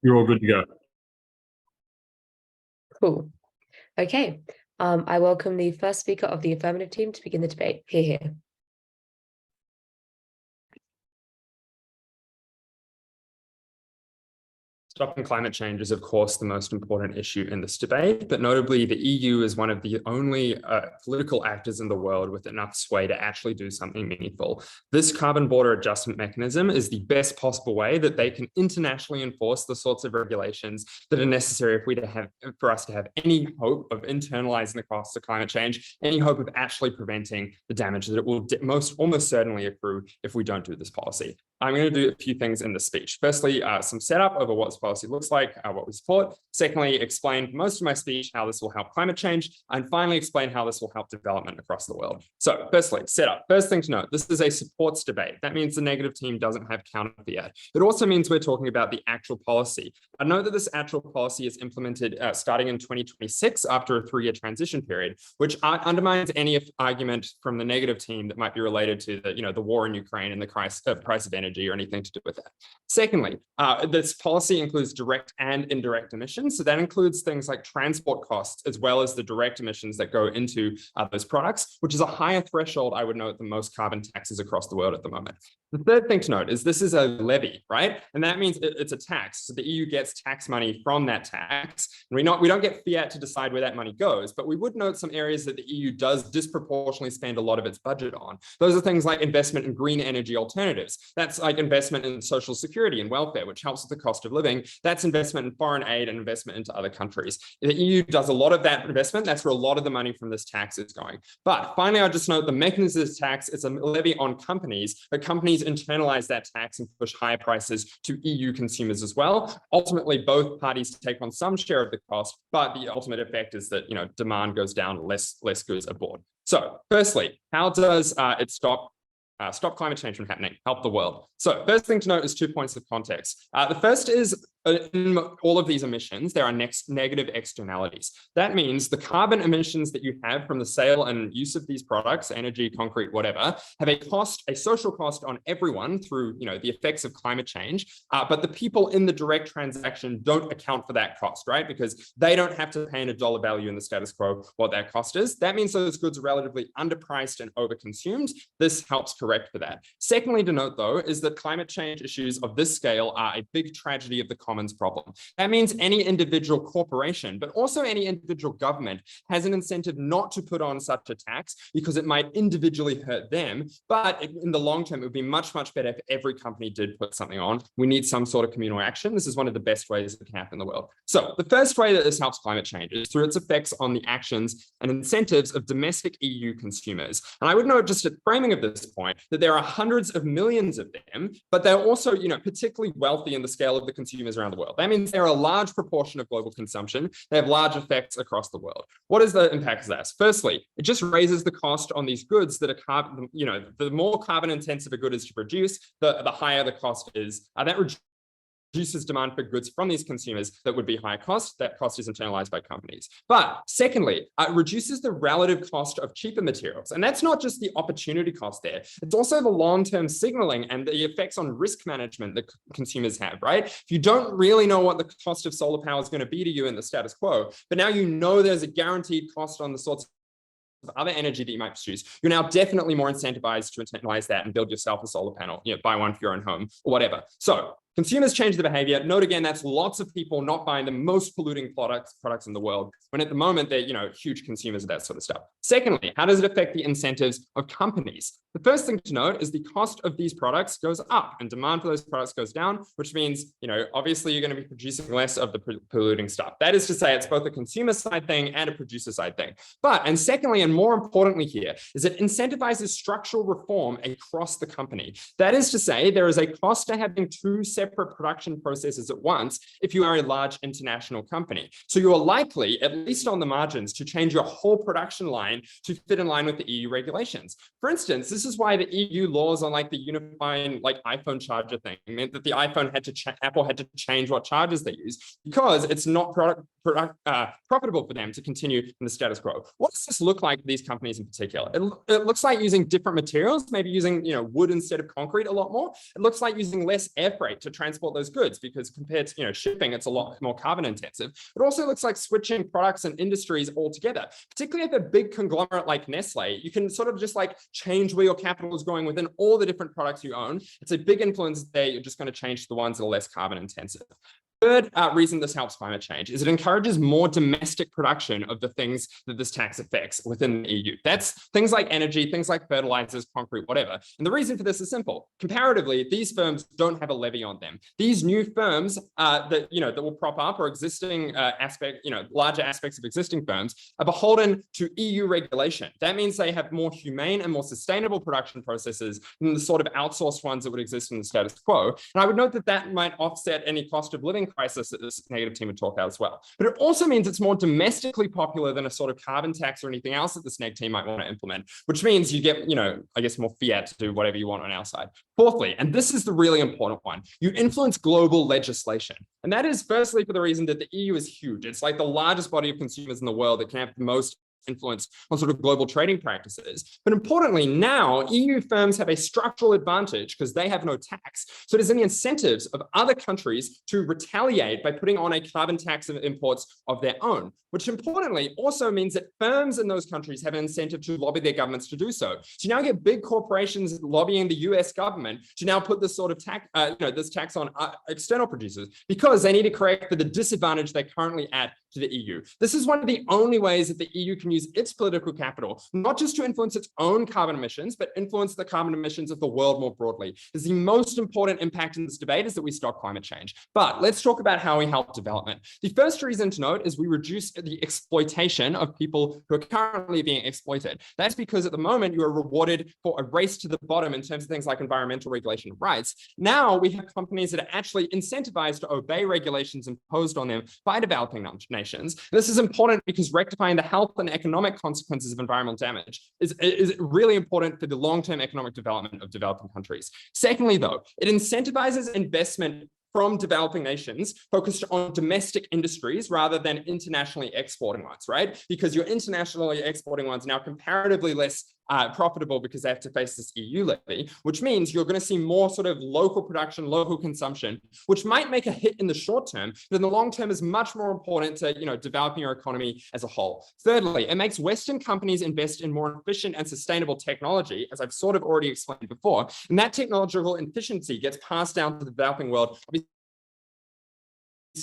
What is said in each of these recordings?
You're all good to go. Cool. Okay. I welcome the first speaker of the affirmative team to begin the debate. Here. Stopping climate change is, of course, the most important issue in this debate, but notably the EU is one of the only political actors in the world with enough sway to actually do something meaningful. This carbon border adjustment mechanism is the best possible way that they can internationally enforce the sorts of regulations that are necessary for us to have any hope of internalizing the costs of climate change, any hope of actually preventing the damage that it will almost certainly accrue if we don't do this policy. I'm going to do a few things in this speech. Firstly, some setup over what this policy looks like, what we support. Secondly, explain most of my speech how this will help climate change. And finally, explain how this will help development across the world. So firstly, setup. First thing to note, this is a supports debate. That means the negative team doesn't have counter yet. It also means we're talking about the actual policy. I know that this actual policy is implemented starting in 2026 after a 3-year transition period, which undermines any argument from the negative team that might be related to the war in Ukraine and the price of energy or anything to do with that. Secondly, this policy includes direct and indirect emissions. So that includes things like transport costs, as well as the direct emissions that go into those products, which is a higher threshold, I would note, than most carbon taxes across the world at the moment. The third thing to note is this is a levy, right? And that means it's a tax. So the EU gets tax money from that tax. And we don't get fiat to decide where that money goes, but we would note some areas that the EU does disproportionately spend a lot of its budget on. Those are things like investment in green energy alternatives. That's like investment in social security and welfare, which helps with the cost of living. That's investment in foreign aid and investment into other countries. The EU does a lot of that investment. That's where a lot of the money from this tax is going. But finally, I'll just note the mechanism of this tax is a levy on companies, but companies internalize that tax and push higher prices to EU consumers as well. Ultimately, both parties take on some share of the cost, but the ultimate effect is that demand goes down, less goods are bought. So firstly, how does it stop climate change from happening, help the world? So first thing to note is 2 points of context. The first is in all of these emissions, there are negative externalities. That means the carbon emissions that you have from the sale and use of these products, energy, concrete, whatever, have a social cost on everyone through the effects of climate change. But the people in the direct transaction don't account for that cost, right? Because they don't have to pay in a dollar value in the status quo what that cost is. That means those goods are relatively underpriced and overconsumed. This helps correct for that. Secondly, to note though, is that climate change issues of this scale are a big tragedy of the commons problem. That means any individual corporation, but also any individual government has an incentive not to put on such a tax because it might individually hurt them. But in the long term, it would be much, much better if every company did put something on. We need some sort of communal action. This is one of the best ways it can happen in the world. So the first way that this helps climate change is through its effects on the actions and incentives of domestic EU consumers. And I would note just at framing of this point that there are hundreds of millions of them, but they're also, particularly wealthy in the scale of the consumers around the world. That means they're a large proportion of global consumption. They have large effects across the world. What is the impact of that? Firstly, it just raises the cost on these goods that are carbon, the more carbon intensive a good is to produce, the higher the cost is. That reduces demand for goods from these consumers that would be high cost. That cost is internalized by companies. But secondly, it reduces the relative cost of cheaper materials. And that's not just the opportunity cost there. It's also the long-term signaling and the effects on risk management that consumers have, right? If you don't really know what the cost of solar power is going to be to you in the status quo, but now there's a guaranteed cost on the sorts of other energy that you might produce, you're now definitely more incentivized to internalize that and build yourself a solar panel, buy one for your own home or whatever. So consumers change the behavior. Note again, that's lots of people not buying the most polluting products in the world, when at the moment they're huge consumers of that sort of stuff. Secondly, how does it affect the incentives of companies? The first thing to note is the cost of these products goes up and demand for those products goes down, which means, obviously you're going to be producing less of the polluting stuff. That is to say, it's both a consumer side thing and a producer side thing. And secondly, and more importantly here, is it incentivizes structural reform across the company. That is to say, there is a cost to having two separate production processes at once if you are a large international company. So you are likely, at least on the margins, to change your whole production line to fit in line with the EU regulations. For instance, this is why the EU laws on the unifying iPhone charger thing meant that the iPhone Apple had to change what chargers they use, because it's not profitable for them to continue in the status quo. What does this look like for these companies in particular? It looks like using different materials, maybe using wood instead of concrete a lot more. It looks like using less air freight to transport those goods, because compared to shipping, it's a lot more carbon intensive. It also looks like switching products and industries altogether, particularly if a big conglomerate like Nestle. You can sort of just like change where your capital is going within all the different products you own. It's a big influence there. You're just going to change to the ones that are less carbon intensive. Third reason this helps climate change is it encourages more domestic production of the things that this tax affects within the EU. That's things like energy, things like fertilizers, concrete, whatever. And the reason for this is simple. Comparatively, these firms don't have a levy on them. These new firms that will prop up, or existing larger aspects of existing firms, are beholden to EU regulation. That means they have more humane and more sustainable production processes than the sort of outsourced ones that would exist in the status quo. And I would note that that might offset any cost of living crisis that this negative team would talk about as well. But it also means it's more domestically popular than a sort of carbon tax or anything else that this neg team might want to implement, which means you get, I guess, more fiat to do whatever you want on our side. Fourthly, and this is the really important one, you influence global legislation. And that is firstly for the reason that the EU is huge. It's like the largest body of consumers in the world that can have the most influence on sort of global trading practices. But importantly, now EU firms have a structural advantage because they have no tax. So it is in the incentives of other countries to retaliate by putting on a carbon tax of imports of their own, which importantly also means that firms in those countries have an incentive to lobby their governments to do so. So you now get big corporations lobbying the US government to now put this sort of tax, this tax on external producers, because they need to correct for the disadvantage they're currently at to the EU. This is one of the only ways that the EU can use its political capital, not just to influence its own carbon emissions, but influence the carbon emissions of the world more broadly. The most important impact in this debate is that we stop climate change. But let's talk about how we help development. The first reason to note is we reduce the exploitation of people who are currently being exploited. That's because at the moment you are rewarded for a race to the bottom in terms of things like environmental regulation of rights. Now we have companies that are actually incentivized to obey regulations imposed on them by developing nations. This is important because rectifying the health and economic consequences of environmental damage is really important for the long-term economic development of developing countries. Secondly, though, it incentivizes investment from developing nations focused on domestic industries rather than internationally exporting ones, right? Because your internationally exporting ones are now comparatively less profitable because they have to face this EU levy, which means you're going to see more sort of local production, local consumption, which might make a hit in the short term, but in the long term is much more important to developing your economy as a whole. Thirdly, it makes Western companies invest in more efficient and sustainable technology, as I've sort of already explained before, and that technological efficiency gets passed down to the developing world.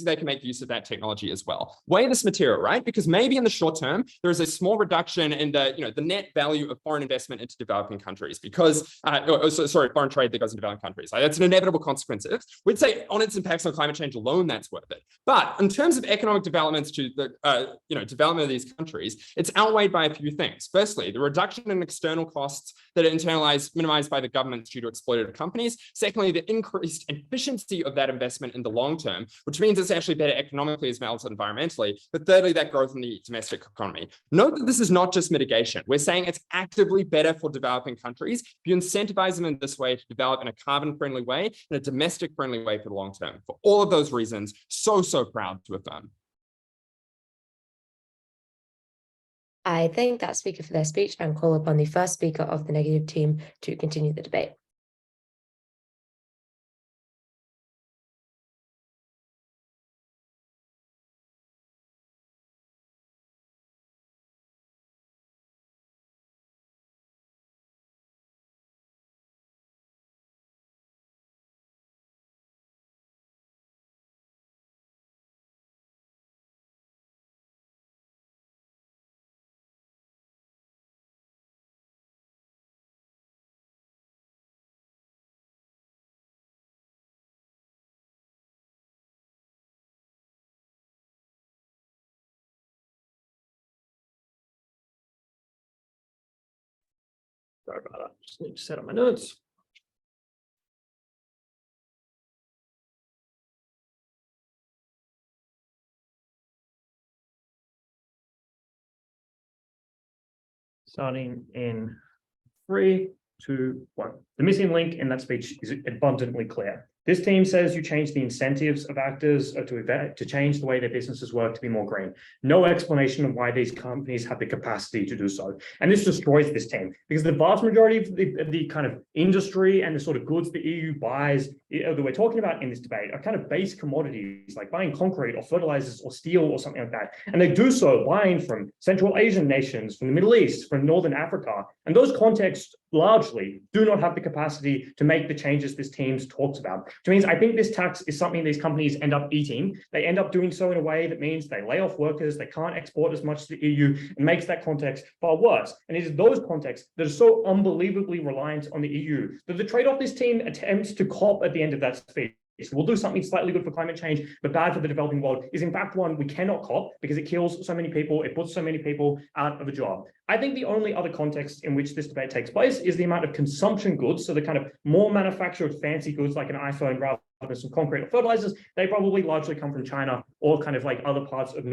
They can make use of that technology as well. Weigh this material, right? Because maybe in the short term, there is a small reduction in the net value of foreign investment into developing countries because, foreign trade that goes into developing countries. That's an inevitable consequence. We'd say on its impacts on climate change alone, that's worth it. But in terms of economic developments to the development of these countries, it's outweighed by a few things. Firstly, the reduction in external costs that are minimized by the governments due to exploited companies. Secondly, the increased efficiency of that investment in the long term, which means it's actually better economically as well as environmentally. But thirdly, that growth in the domestic economy. Note that this is not just mitigation. We're saying it's actively better for developing countries if you incentivize them in this way to develop in a carbon-friendly way and a domestic-friendly way for the long term. For all of those reasons, so proud to affirm. I thank that speaker for their speech and call upon the first speaker of the negative team to continue the debate. Sorry about that. Just need to set up my notes. Starting in 3, 2, 1. The missing link in that speech is abundantly clear. This team says you change the incentives of actors to change the way their businesses work to be more green. No explanation of why these companies have the capacity to do so. And this destroys this team because the vast majority of the kind of industry and the sort of goods the EU buys that we're talking about in this debate are kind of base commodities like buying concrete or fertilizers or steel or something like that. And they do so buying from Central Asian nations, from the Middle East, from Northern Africa. And those contexts largely do not have the capacity to make the changes this team talks about, which means I think this tax is something these companies end up eating. They end up doing so in a way that means they lay off workers, they can't export as much to the EU, and makes that context far worse. And it is those contexts that are so unbelievably reliant on the EU that the trade-off this team attempts to cop at the end of that speech, we'll do something slightly good for climate change, but bad for the developing world, is in fact one we cannot cop because it kills so many people, it puts so many people out of a job. I think the only other context in which this debate takes place is the amount of consumption goods, so the kind of more manufactured fancy goods like an iPhone rather than some concrete or fertilizers. They probably largely come from China or kind of like other parts of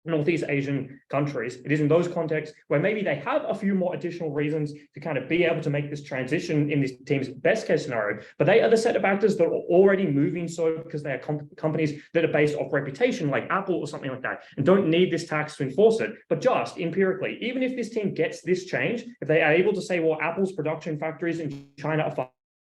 Northeast Asian countries. It is in those contexts where maybe they have a few more additional reasons to kind of be able to make this transition in this team's best case scenario, but they are the set of actors that are already moving so because they are companies that are based off reputation like Apple or something like that and don't need this tax to enforce it. But just empirically, even if this team gets this change, if they are able to say, well, Apple's production factories in China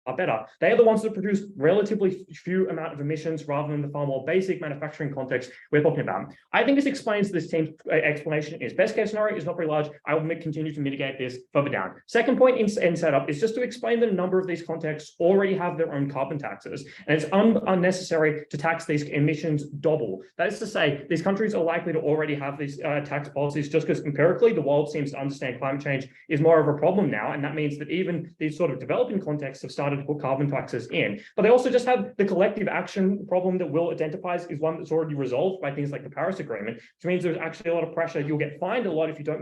are better. They are the ones that produce relatively few amount of emissions rather than the far more basic manufacturing context we're talking about. I think this explains this team's explanation is best case scenario is not very large. I will continue to mitigate this further down. Second point in setup is just to explain that a number of these contexts already have their own carbon taxes, and it's unnecessary to tax these emissions double. That is to say, these countries are likely to already have these tax policies just because empirically the world seems to understand climate change is more of a problem now, and that means that even these sort of developing contexts have started to put carbon taxes in. But they also just have the collective action problem that Will identifies is one that's already resolved by things like the Paris Agreement, which means there's actually a lot of pressure. You'll get fined a lot if you can't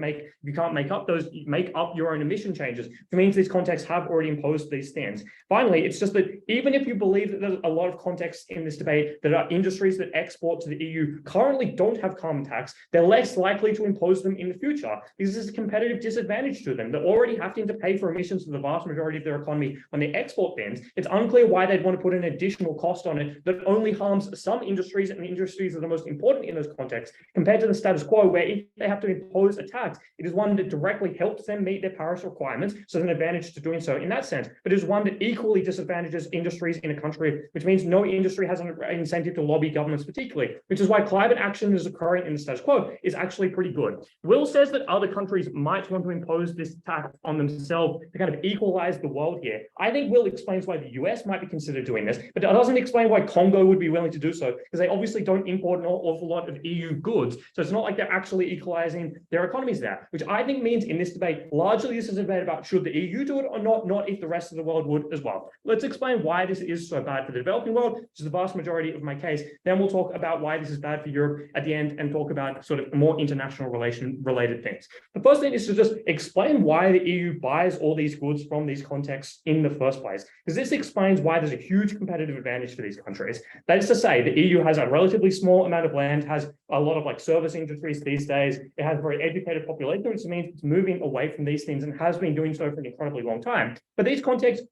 make up your own emission changes, which means these contexts have already imposed these things. Finally, it's just that even if you believe that there's a lot of contexts in this debate that are industries that export to the EU currently don't have carbon tax, they're less likely to impose them in the future because this is a competitive disadvantage to them. They're already having to pay for emissions for the vast majority of their economy when they export things. It's unclear why they'd want to put an additional cost on it that only harms some industries, and the industries are the most important in those contexts compared to the status quo where if they have to impose a tax, it is one that directly helps them meet their Paris requirements, so there's an advantage to doing so in that sense, but it is one that equally disadvantages industries in a country, which means no industry has an incentive to lobby governments particularly, which is why climate action is occurring in the status quo is actually pretty good. Will says that other countries might want to impose this tax on themselves to kind of equalize the world here. I think Will explains why the US might be considered doing this, but it doesn't explain why Congo would be willing to do so, because they obviously don't import an awful lot of EU goods. So it's not like they're actually equalizing their economies there, which I think means in this debate, largely this is a debate about should the EU do it or not if the rest of the world would as well. Let's explain why this is so bad for the developing world, which is the vast majority of my case. Then we'll talk about why this is bad for Europe at the end and talk about sort of more international related things. The first thing is to just explain why the EU buys all these goods from these contexts in the first place, because this explains why there's a huge competitive advantage for these countries. That is to say, the EU has a relatively small amount of land, has a lot of like service industries these days. It has a very educated population, which means it's moving away from these things and has been doing so for an incredibly long time. But these contexts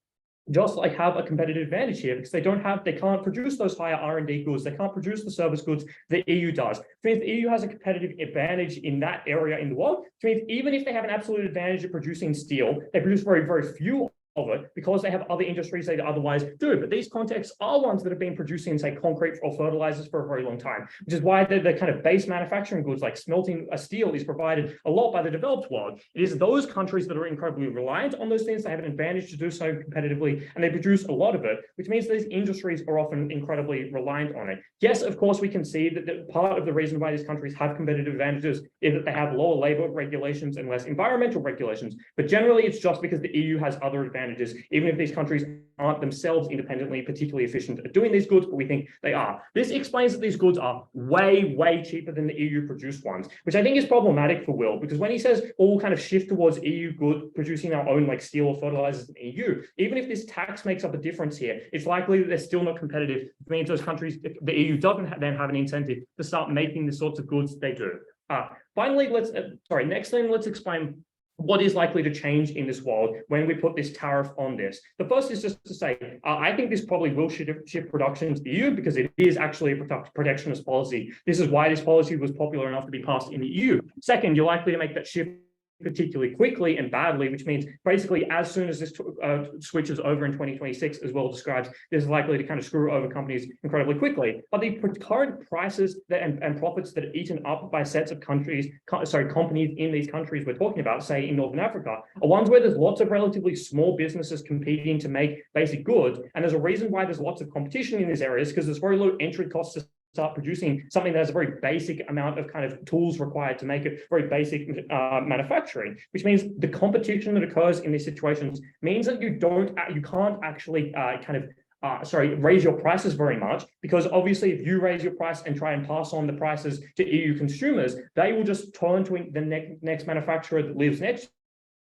just like have a competitive advantage here because they can't produce those higher R&D goods. They can't produce the service goods the EU does. Which means the EU has a competitive advantage in that area in the world. Which means even if they have an absolute advantage at producing steel, they produce very, very few of it because they have other industries they otherwise do. But these contexts are ones that have been producing, say, concrete or fertilizers for a very long time, which is why the kind of base manufacturing goods like smelting a steel is provided a lot by the developed world. It is those countries that are incredibly reliant on those things. They have an advantage to do so competitively, and they produce a lot of it, which means these industries are often incredibly reliant on it. Yes, of course, we can see that part of the reason why these countries have competitive advantages is that they have lower labor regulations and less environmental regulations. But generally, it's just because the EU has other advantages, even if these countries aren't themselves independently particularly efficient at doing these goods, but we think they are. This explains that these goods are way, way cheaper than the EU produced ones, which I think is problematic for Will, because when he says, oh, we'll kind of shift towards EU good, producing our own like steel or fertilizers in the EU, even if this tax makes up a difference here, it's likely that they're still not competitive. It means those countries, the EU doesn't then have an incentive to start making the sorts of goods they do. Finally, next thing, let's explain what is likely to change in this world when we put this tariff on this. The first is just to say, I think this probably will shift production to the EU because it is actually a protectionist policy. This is why this policy was popular enough to be passed in the EU. Second, you're likely to make that shift particularly quickly and badly, which means basically as soon as this switches over in 2026, as well describes, this is likely to kind of screw over companies incredibly quickly. But the current prices and profits that are eaten up by sets of companies in these countries we're talking about, say in Northern Africa, are ones where there's lots of relatively small businesses competing to make basic goods. And there's a reason why there's lots of competition in these areas, because there's very low entry costs to start producing something that has a very basic amount of kind of tools required to make it very basic manufacturing, which means the competition that occurs in these situations means that you can't actually raise your prices very much, because obviously if you raise your price and try and pass on the prices to EU consumers, they will just turn to the next manufacturer that lives next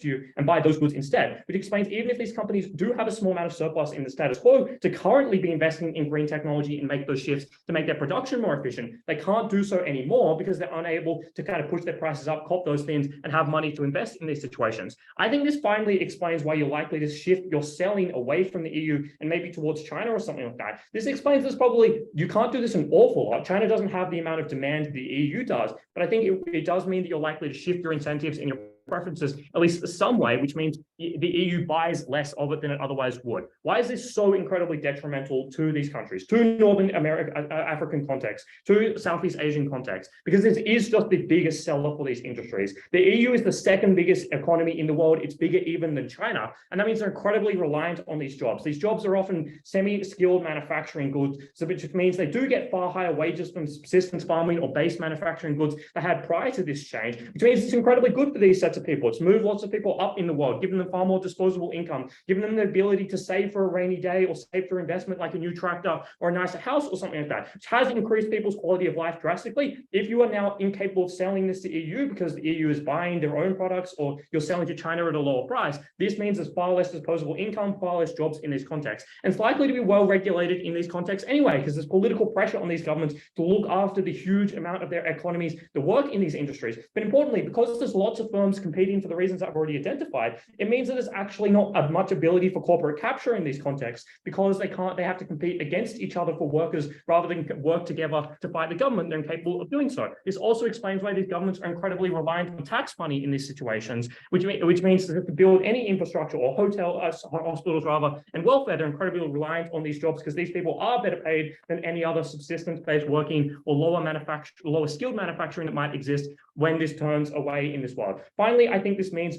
you and buy those goods instead, which explains even if these companies do have a small amount of surplus in the status quo to currently be investing in green technology and make those shifts to make their production more efficient, they can't do so anymore because they're unable to kind of push their prices up, cop those things, and have money to invest in these situations. I think this finally explains why you're likely to shift your selling away from the EU and maybe towards China or something like that. This explains this probably, you can't do this an awful lot. China doesn't have the amount of demand the EU does, but I think it does mean that you're likely to shift your incentives in your preferences, at least some way, which means the EU buys less of it than it otherwise would. Why is this so incredibly detrimental to these countries, to Northern African context, to Southeast Asian context? Because this is just the biggest seller for these industries. The EU is the second biggest economy in the world. It's bigger even than China. And that means they're incredibly reliant on these jobs. These jobs are often semi-skilled manufacturing goods, which means they do get far higher wages than subsistence farming or base manufacturing goods they had prior to this change, which means it's incredibly good for these sets of people. It's moved lots of people up in the world, giving them far more disposable income, giving them the ability to save for a rainy day or save for investment like a new tractor or a nicer house or something like that, which has increased people's quality of life drastically. If you are now incapable of selling this to EU because the EU is buying their own products, or you're selling to China at a lower price, this means there's far less disposable income, far less jobs in this context. And it's likely to be well regulated in these contexts anyway, because there's political pressure on these governments to look after the huge amount of their economies that work in these industries. But importantly, because there's lots of firms competing for the reasons I've already identified, it means that there's actually not as much ability for corporate capture in these contexts, because they have to compete against each other for workers rather than work together to fight the government. They're incapable of doing so. This also explains why these governments are incredibly reliant on tax money in these situations, which means that to build any infrastructure or hospitals rather, and welfare, they're incredibly reliant on these jobs, because these people are better paid than any other subsistence-based working or lower skilled manufacturing that might exist when this turns away in this world. Finally, I think this means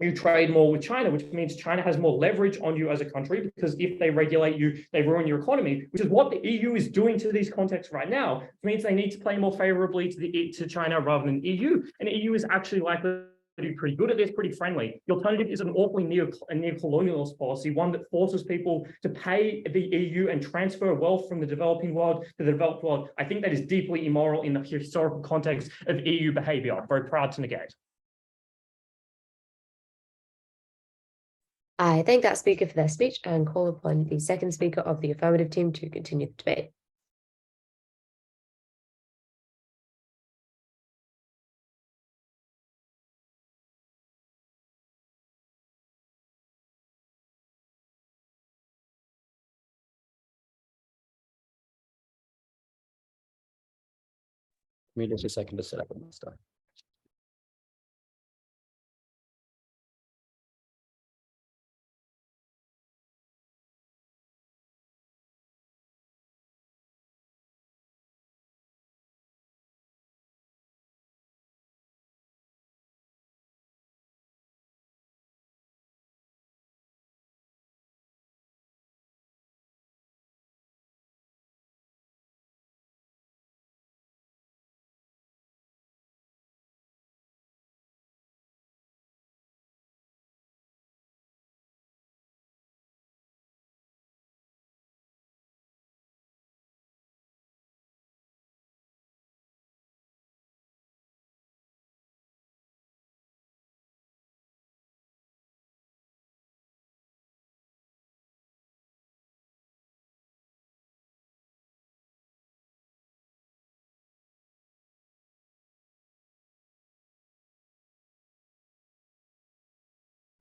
you trade more with China, which means China has more leverage on you as a country, because if they regulate you, they ruin your economy, which is what the EU is doing to these contexts right now. It means they need to play more favorably to China rather than EU. And the EU is actually likely to be pretty good at this, pretty friendly. The alternative is an awfully neo-colonialist policy, one that forces people to pay the EU and transfer wealth from the developing world to the developed world. I think that is deeply immoral in the historical context of EU behavior. I'm very proud to negate. I thank that speaker for their speech and call upon the second speaker of the affirmative team to continue the debate. Give me just a second to set up my stuff.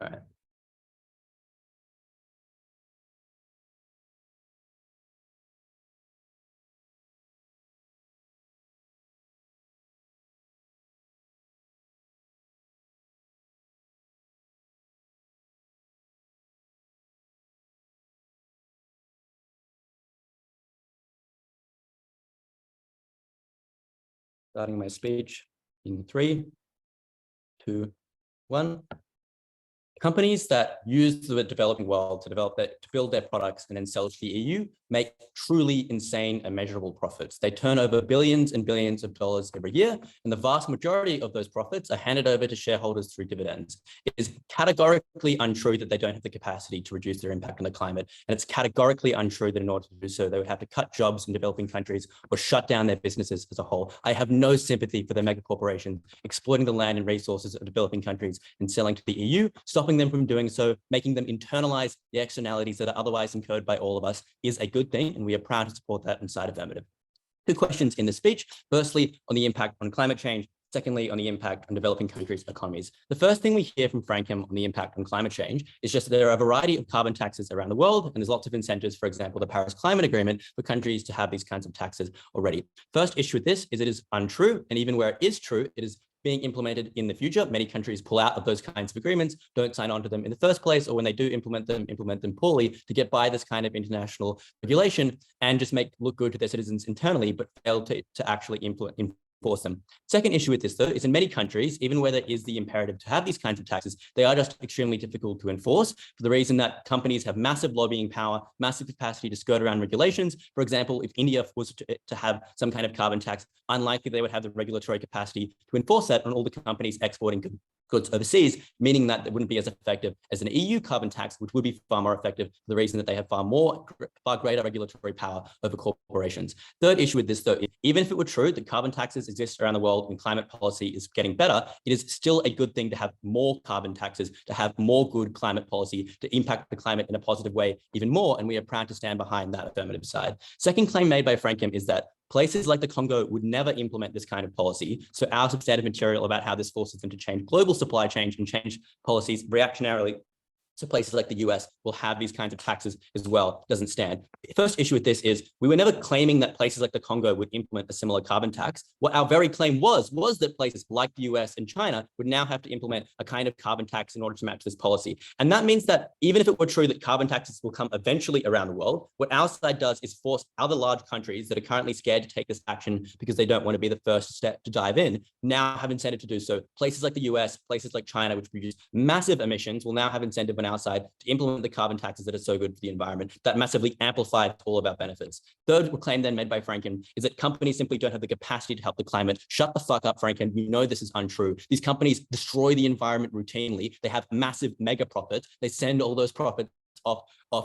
All right. Starting my speech in 3, 2, 1. Companies that use the developing world to build their products and then sell to the EU make truly insane and measurable profits. They turn over billions and billions of dollars every year, and the vast majority of those profits are handed over to shareholders through dividends. It is categorically untrue that they don't have the capacity to reduce their impact on the climate, and it's categorically untrue that in order to do so, they would have to cut jobs in developing countries or shut down their businesses as a whole. I have no sympathy for the mega corporations exploiting the land and resources of developing countries and selling to the EU, stopping them from doing so, making them internalize the externalities that are otherwise incurred by all of us is a good thing, and we are proud to support that inside Affirmative. 2 questions in the speech. Firstly, on the impact on climate change. Secondly, on the impact on developing countries' economies. The first thing we hear from Frankham on the impact on climate change is just that there are a variety of carbon taxes around the world, and there's lots of incentives, for example, the Paris Climate Agreement, for countries to have these kinds of taxes already. First issue with this is it is untrue, and even where it is true, it is being implemented in the future. Many countries pull out of those kinds of agreements, don't sign on to them in the first place, or when they do implement them poorly to get by this kind of international regulation and just look good to their citizens internally, but fail to actually enforce them. Second issue with this, though, is in many countries, even where there is the imperative to have these kinds of taxes, they are just extremely difficult to enforce for the reason that companies have massive lobbying power, massive capacity to skirt around regulations. For example, if India was to have some kind of carbon tax, unlikely they would have the regulatory capacity to enforce that on all the companies exporting goods overseas, meaning that it wouldn't be as effective as an EU carbon tax, which would be far more effective for the reason that they have far greater regulatory power over corporations. Third issue with this, though, even if it were true that carbon taxes exist around the world and climate policy is getting better, it is still a good thing to have more carbon taxes, to have more good climate policy, to impact the climate in a positive way even more, and we are proud to stand behind that affirmative side. Second claim made by Frankham is that places like the Congo would never implement this kind of policy. So our substantive material about how this forces them to change global supply chain and change policies reactionarily. So places like the US will have these kinds of taxes as well, doesn't stand. First issue with this is we were never claiming that places like the Congo would implement a similar carbon tax. What our very claim was that places like the US and China would now have to implement a kind of carbon tax in order to match this policy. And that means that even if it were true that carbon taxes will come eventually around the world, what our side does is force other large countries that are currently scared to take this action because they don't want to be the first step to dive in, now have incentive to do so. Places like the US, places like China, which produce massive emissions, will now have incentive on our side to implement the carbon taxes that are so good for the environment, that massively amplifies all of our benefits. Third claim then made by Frankham is that companies simply don't have the capacity to help the climate. Shut the fuck up, Frankham. You know this is untrue. These companies destroy the environment routinely. They have massive mega profits. They send all those profits off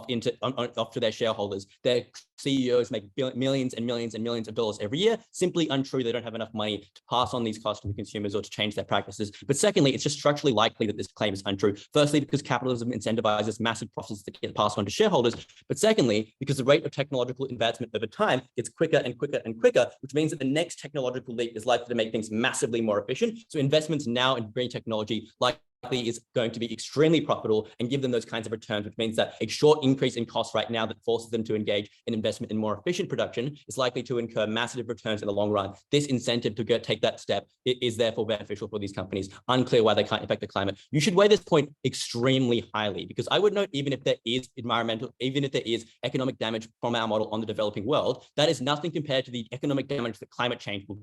to their shareholders. Their CEOs make millions and millions and millions of dollars every year. Simply untrue. They don't have enough money to pass on these costs to consumers or to change their practices. But secondly, it's just structurally likely that this claim is untrue. Firstly, because capitalism incentivizes massive profits that get passed on to shareholders. But secondly, because the rate of technological advancement over time gets quicker and quicker and quicker, which means that the next technological leap is likely to make things massively more efficient. So investments now in green technology is going to be extremely profitable and give them those kinds of returns, which means that a short increase in costs right now that forces them to engage in investment in more efficient production is likely to incur massive returns in the long run. This incentive to take that step is therefore beneficial for these companies. Unclear why they can't affect the climate. You should weigh this point extremely highly, because I would note, even if there is economic damage from our model on the developing world, that is nothing compared to the economic damage that climate change will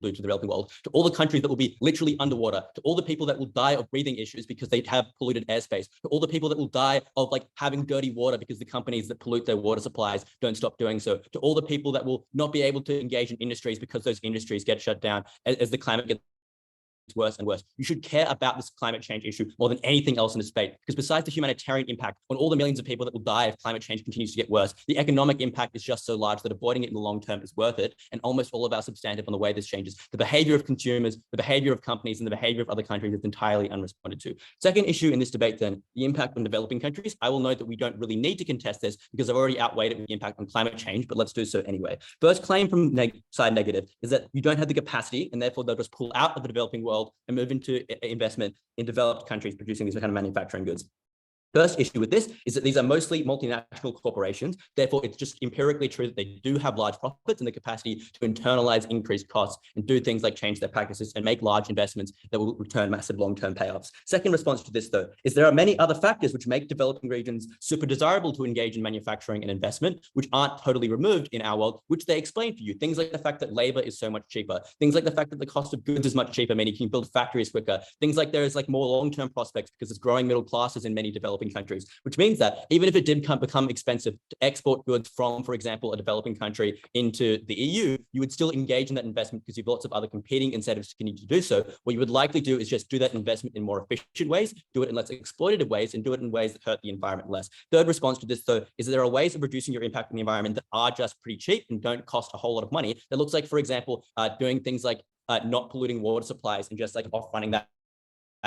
do to the developing world, to all the countries that will be literally underwater, to all the people that will die of breathing issues because they have polluted airspace, to all the people that will die of having dirty water because the companies that pollute their water supplies don't stop doing so, to all the people that will not be able to engage in industries because those industries get shut down as the climate gets worse and worse. You should care about this climate change issue more than anything else in the space, because besides the humanitarian impact on all the millions of people that will die if climate change continues to get worse, the economic impact is just so large that avoiding it in the long term is worth it. And almost all of our substantive on the way this changes the behavior of consumers, the behavior of companies, and the behavior of other countries is entirely unresponded to. Second issue in this debate then, the impact on developing countries. I will note that we don't really need to contest this because I've already outweighed it with the impact on climate change, but let's do so anyway. First claim from side negative is that you don't have the capacity, and therefore they'll just pull out of the developing world world and move into investment in developed countries producing these kind of manufacturing goods. First issue with this is that these are mostly multinational corporations. Therefore, it's just empirically true that they do have large profits and the capacity to internalize increased costs and do things like change their practices and make large investments that will return massive long-term payoffs. Second response to this, though, is there are many other factors which make developing regions super desirable to engage in manufacturing and investment, which aren't totally removed in our world, which they explain for you. Things like the fact that labor is so much cheaper. Things like the fact that the cost of goods is much cheaper, meaning you can build factories quicker. Things like there is like more long-term prospects because there's growing middle classes in many developing countries, which means that even if it did become expensive to export goods from, for example, a developing country into the EU, you would still engage in that investment because you have lots of other competing incentives to continue to do so. What you would likely do is just do that investment in more efficient ways, do it in less exploitative ways, and do it in ways that hurt the environment less. Third response to this, though, is that there are ways of reducing your impact on the environment that are just pretty cheap and don't cost a whole lot of money. That looks like, for example, doing things like not polluting water supplies and just like off-running that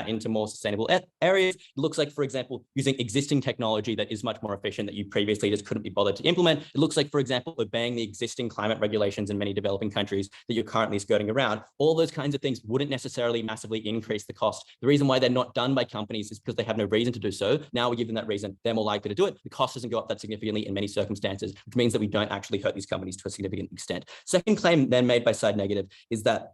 into more sustainable areas. It looks like, for example, using existing technology that is much more efficient that you previously just couldn't be bothered to implement. It looks like, for example, obeying the existing climate regulations in many developing countries that you're currently skirting around. All those kinds of things wouldn't necessarily massively increase the cost. The reason why they're not done by companies is because they have no reason to do so. Now we give them that reason, they're more likely to do it. The cost doesn't go up that significantly in many circumstances, which means that we don't actually hurt these companies to a significant extent. Second claim then made by Side Negative is that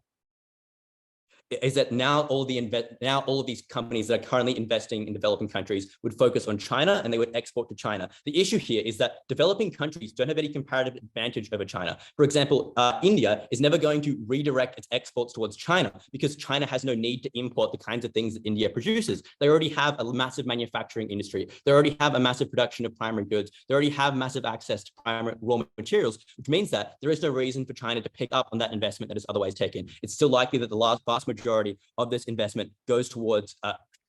now all of these companies that are currently investing in developing countries would focus on China and they would export to China. The issue here is that developing countries don't have any comparative advantage over China. For example, India is never going to redirect its exports towards China because China has no need to import the kinds of things that India produces. They already have a massive manufacturing industry. They already have a massive production of primary goods. They already have massive access to primary raw materials, which means that there is no reason for China to pick up on that investment that is otherwise taken. It's still likely that the vast majority of this investment goes towards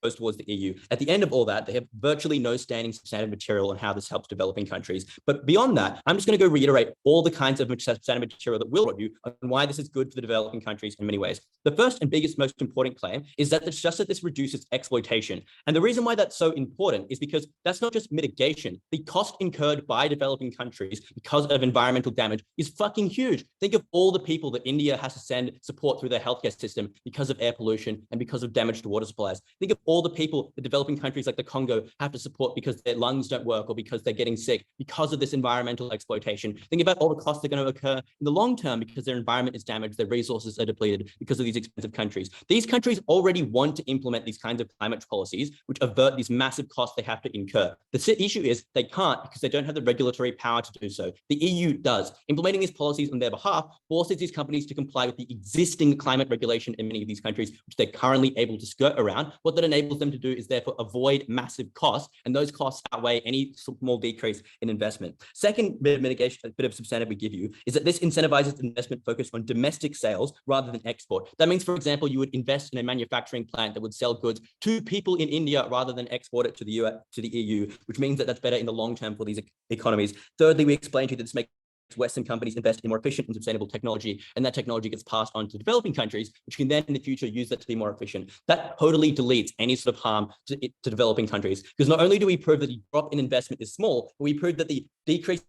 the EU. At the end of all that, they have virtually no standing substantive material on how this helps developing countries. But beyond that, I'm just going to go reiterate all the kinds of substantive material that we'll review and why this is good for the developing countries in many ways. The first and biggest, most important claim is that it's just that this reduces exploitation. And the reason why that's so important is because that's not just mitigation. The cost incurred by developing countries because of environmental damage is fucking huge. Think of all the people that India has to send support through their healthcare system because of air pollution and because of damage to water supplies. Think of all the people the developing countries like the Congo have to support because their lungs don't work or because they're getting sick because of this environmental exploitation. Think about all the costs that are going to occur in the long term because their environment is damaged, their resources are depleted because of these expensive countries. These countries already want to implement these kinds of climate policies which avert these massive costs they have to incur. The issue is they can't because they don't have the regulatory power to do so. The EU does. Implementing these policies on their behalf forces these companies to comply with the existing climate regulation in many of these countries, which they're currently able to skirt around. What that enables them to do is therefore avoid massive costs, and those costs outweigh any small decrease in investment. Second bit of mitigation, a bit of substantive we give you, is that this incentivizes investment focused on domestic sales rather than export. That means, for example, you would invest in a manufacturing plant that would sell goods to people in India rather than export it to the EU, which means that that's better in the long term for these economies. Thirdly, we explained to you that this makes Western companies invest in more efficient and sustainable technology, and that technology gets passed on to developing countries, which can then in the future use that to be more efficient. That totally deletes any sort of harm to developing countries, because not only do we prove that the drop in investment is small, but we prove that the decrease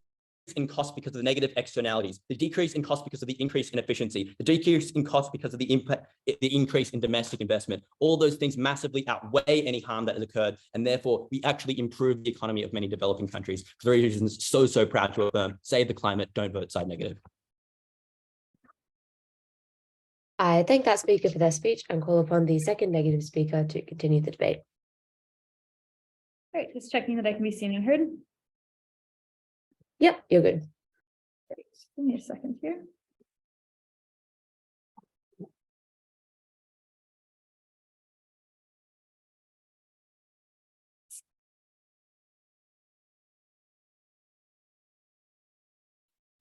in cost because of the negative externalities, the decrease in cost because of the increase in efficiency, the decrease in cost because of the increase in domestic investment. All those things massively outweigh any harm that has occurred, and therefore we actually improve the economy of many developing countries. For the reasons so proud to affirm, save the climate, don't vote Side Negative. I thank that speaker for their speech and call upon the second negative speaker to continue the debate. All right, just checking that I can be seen and heard. Yep, you're good. Great. Give me a second here.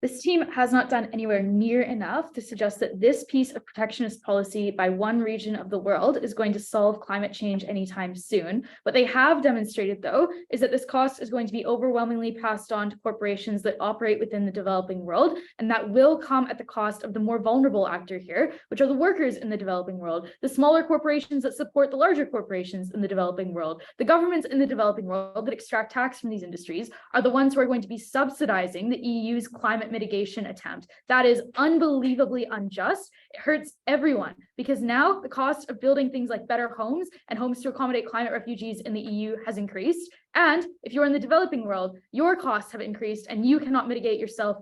This team has not done anywhere near enough to suggest that this piece of protectionist policy by one region of the world is going to solve climate change anytime soon. What they have demonstrated, though, is that this cost is going to be overwhelmingly passed on to corporations that operate within the developing world, and that will come at the cost of the more vulnerable actor here, which are the workers in the developing world, the smaller corporations that support the larger corporations in the developing world. The governments in the developing world that extract tax from these industries are the ones who are going to be subsidizing the EU's climate mitigation attempt. That is unbelievably unjust. It hurts everyone because now the cost of building things like better homes and homes to accommodate climate refugees in the EU has increased. And if you're in the developing world, your costs have increased and you cannot mitigate yourself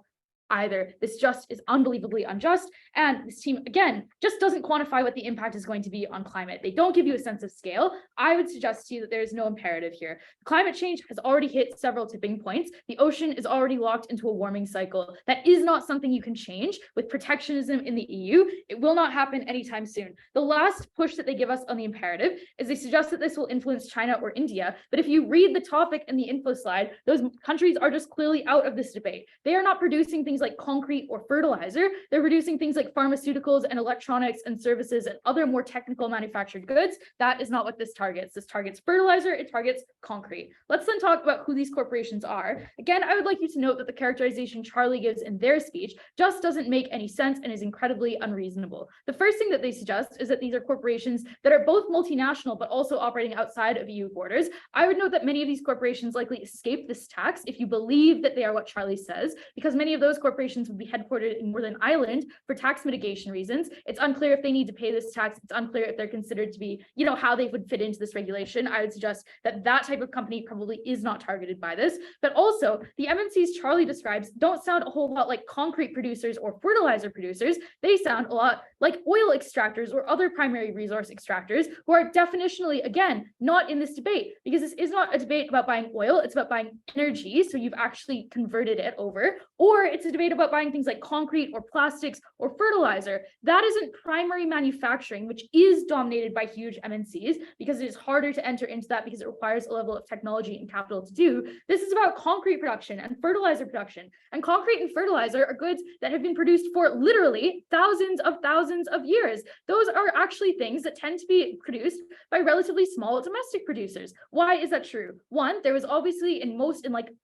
either. This just is unbelievably unjust. And this team, again, just doesn't quantify what the impact is going to be on climate. They don't give you a sense of scale. I would suggest to you that there is no imperative here. Climate change has already hit several tipping points. The ocean is already locked into a warming cycle. That is not something you can change with protectionism in the EU. It will not happen anytime soon. The last push that they give us on the imperative is they suggest that this will influence China or India. But if you read the topic in the info slide, those countries are just clearly out of this debate. They are not producing things like concrete or fertilizer. They're producing things like pharmaceuticals and electronics and services and other more technical manufactured goods. That is not what this targets. This targets fertilizer, it targets concrete. Let's then talk about who these corporations are. Again, I would like you to note that the characterization Charlie gives in their speech just doesn't make any sense and is incredibly unreasonable. The first thing that they suggest is that these are corporations that are both multinational but also operating outside of EU borders. I would note that many of these corporations likely escape this tax if you believe that they are what Charlie says, because many of those corporations would be headquartered in Northern Ireland for tax mitigation reasons. It's unclear if they need to pay this tax. It's unclear if they're considered to be, how they would fit into this regulation. I would suggest that that type of company probably is not targeted by this. But also, the MNCs Charlie describes don't sound a whole lot like concrete producers or fertilizer producers. They sound a lot like oil extractors or other primary resource extractors who are definitionally, again, not in this debate, because this is not a debate about buying oil. It's about buying energy. So you've actually converted it over, or it's a debate about buying things like concrete or plastics or fertilizer. That isn't primary manufacturing, which is dominated by huge MNCs because it is harder to enter into that because it requires a level of technology and capital to do. This is about concrete production and fertilizer production. And concrete and fertilizer are goods that have been produced for literally thousands of years. Those are actually things that tend to be produced by relatively small domestic producers. Why is that true? One, there was obviously in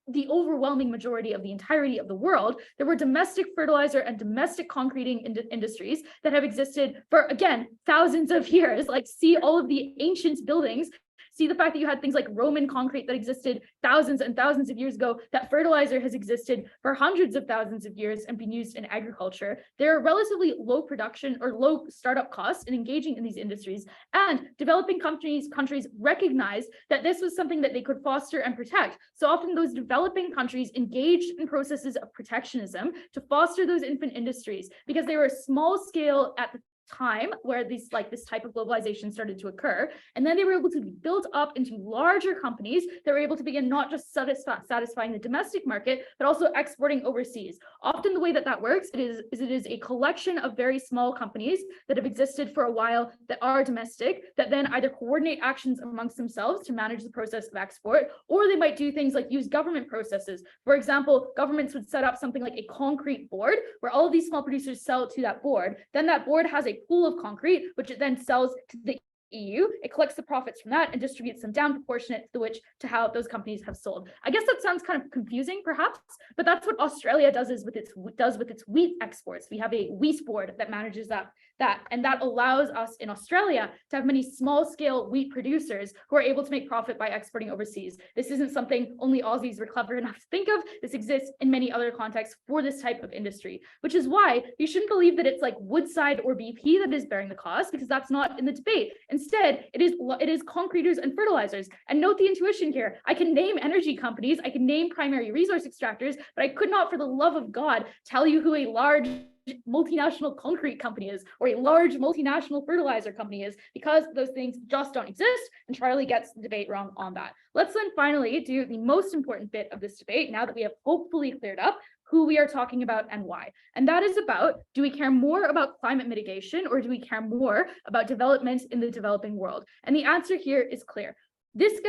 the overwhelming majority of the entirety of the world, there were domestic fertilizer and domestic concreting industries that have existed for, again, thousands of years. Like, see all of the ancient buildings. See the fact that you had things like Roman concrete that existed thousands and thousands of years ago, that fertilizer has existed for hundreds of thousands of years and been used in agriculture. There are relatively low production or low startup costs in engaging in these industries, and developing countries recognize that this was something that they could foster and protect. So often those developing countries engaged in processes of protectionism to foster those infant industries because they were small scale at the time where this type of globalization started to occur, and then they were able to be built up into larger companies that were able to begin not just satisfying the domestic market but also exporting overseas. Often the way that works it is a collection of very small companies that have existed for a while that are domestic, that then either coordinate actions amongst themselves to manage the process of export, or they might do things like use government processes. For example, governments would set up something like a concrete board where all of these small producers sell to that board. Then that board has a pool of concrete, which it then sells to the EU. It collects the profits from that and distributes them down proportionate to how those companies have sold. I guess that sounds kind of confusing, perhaps, but that's what Australia does with its wheat exports. We have a wheat board that manages that, and that allows us in Australia to have many small-scale wheat producers who are able to make profit by exporting overseas. This isn't something only Aussies were clever enough to think of. This exists in many other contexts for this type of industry, which is why you shouldn't believe that it's like Woodside or BP that is bearing the cost, because that's not in the debate. Instead, it is concreters and fertilizers. And note the intuition here. I can name energy companies, I can name primary resource extractors, but I could not, for the love of God, tell you who a large multinational concrete company is or a large multinational fertilizer company is, because those things just don't exist, and Charlie gets the debate wrong on that. Let's then finally do the most important bit of this debate, now that we have hopefully cleared up who we are talking about and why. And that is about, do we care more about climate mitigation or do we care more about development in the developing world? And the answer here is clear. This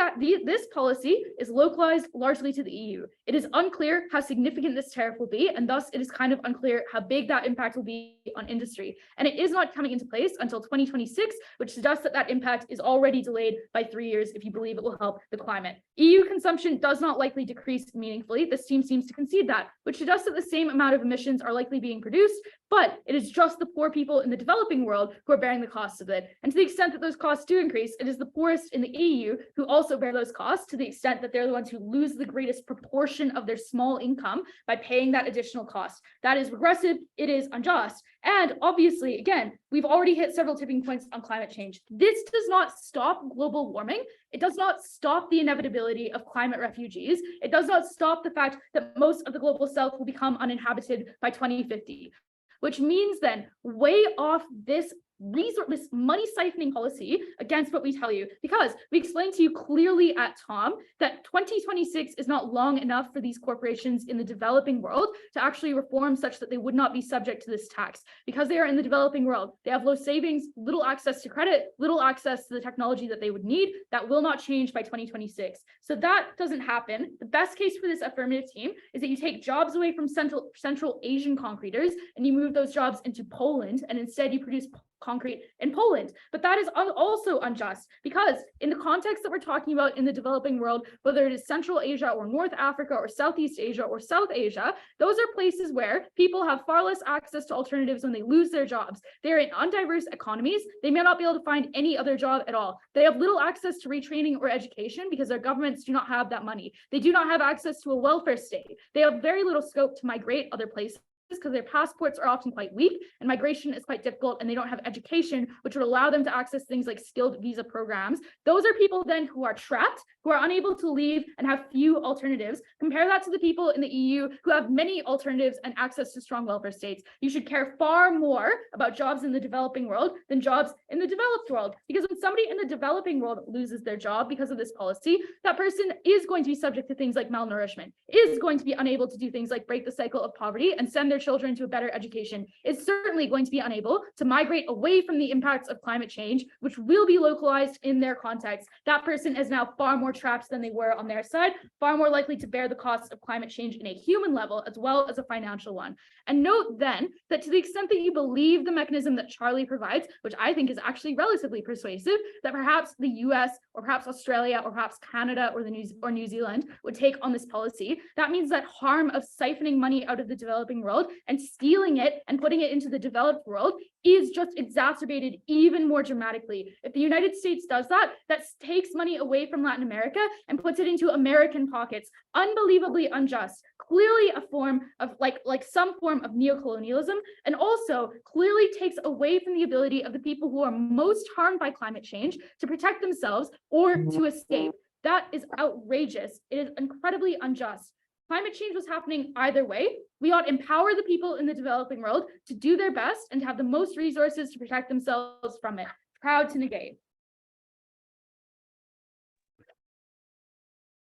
policy is localized largely to the EU. It is unclear how significant this tariff will be, and thus it is kind of unclear how big that impact will be on industry. And it is not coming into place until 2026, which suggests that that impact is already delayed by 3 years if you believe it will help the climate. EU consumption does not likely decrease meaningfully. This team seems to concede that, which suggests that the same amount of emissions are likely being produced, but it is just the poor people in the developing world who are bearing the costs of it. And to the extent that those costs do increase, it is the poorest in the EU who also bear those costs to the extent that they're the ones who lose the greatest proportion of their small income by paying that additional cost. That is regressive, it is unjust. And obviously, again, we've already hit several tipping points on climate change. This does not stop global warming. It does not stop the inevitability of climate refugees. It does not stop the fact that most of the global south will become uninhabited by 2050, which means then weigh off this money siphoning policy against what we tell you, because we explained to you clearly at Tom that 2026 is not long enough for these corporations in the developing world to actually reform such that they would not be subject to this tax, because they are in the developing world. They have low savings, little access to credit, little access to the technology that they would need. That will not change by 2026. So that doesn't happen. The best case for this affirmative team is that you take jobs away from Central Asian concreters and you move those jobs into Poland, and instead you produce concrete in Poland. But that is also unjust, because in the context that we're talking about in the developing world, whether it is Central Asia or North Africa or Southeast Asia or South Asia, those are places where people have far less access to alternatives when they lose their jobs. They're in undiverse economies. They may not be able to find any other job at all. They have little access to retraining or education because their governments do not have that money. They do not have access to a welfare state. They have very little scope to migrate other places, because their passports are often quite weak and migration is quite difficult, and they don't have education, which would allow them to access things like skilled visa programs. Those are people then who are trapped, who are unable to leave and have few alternatives. Compare that to the people in the EU who have many alternatives and access to strong welfare states. You should care far more about jobs in the developing world than jobs in the developed world, because when somebody in the developing world loses their job because of this policy, that person is going to be subject to things like malnourishment, is going to be unable to do things like break the cycle of poverty and send their children to a better education, is certainly going to be unable to migrate away from the impacts of climate change, which will be localized in their context. That person is now far more trapped than they were on their side, far more likely to bear the costs of climate change in a human level as well as a financial one. And note then that to the extent that you believe the mechanism that Charlie provides, which I think is actually relatively persuasive, that perhaps the US or perhaps Australia or perhaps Canada or New Zealand would take on this policy, that means that harm of siphoning money out of the developing world and stealing it and putting it into the developed world is just exacerbated even more dramatically. If the United States does that, that takes money away from Latin America and puts it into American pockets. Unbelievably unjust. Clearly a form of like some form of neocolonialism, and also clearly takes away from the ability of the people who are most harmed by climate change to protect themselves or to escape. That is outrageous. It is incredibly unjust. Climate change was happening either way. We ought to empower the people in the developing world to do their best and to have the most resources to protect themselves from it. Proud to negate.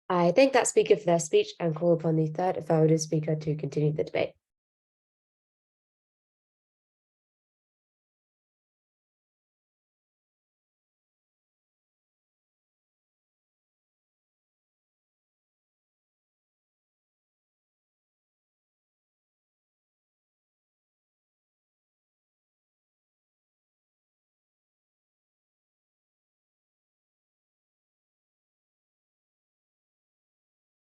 I thank that speaker for their speech and call upon the third affirmative speaker to continue the debate.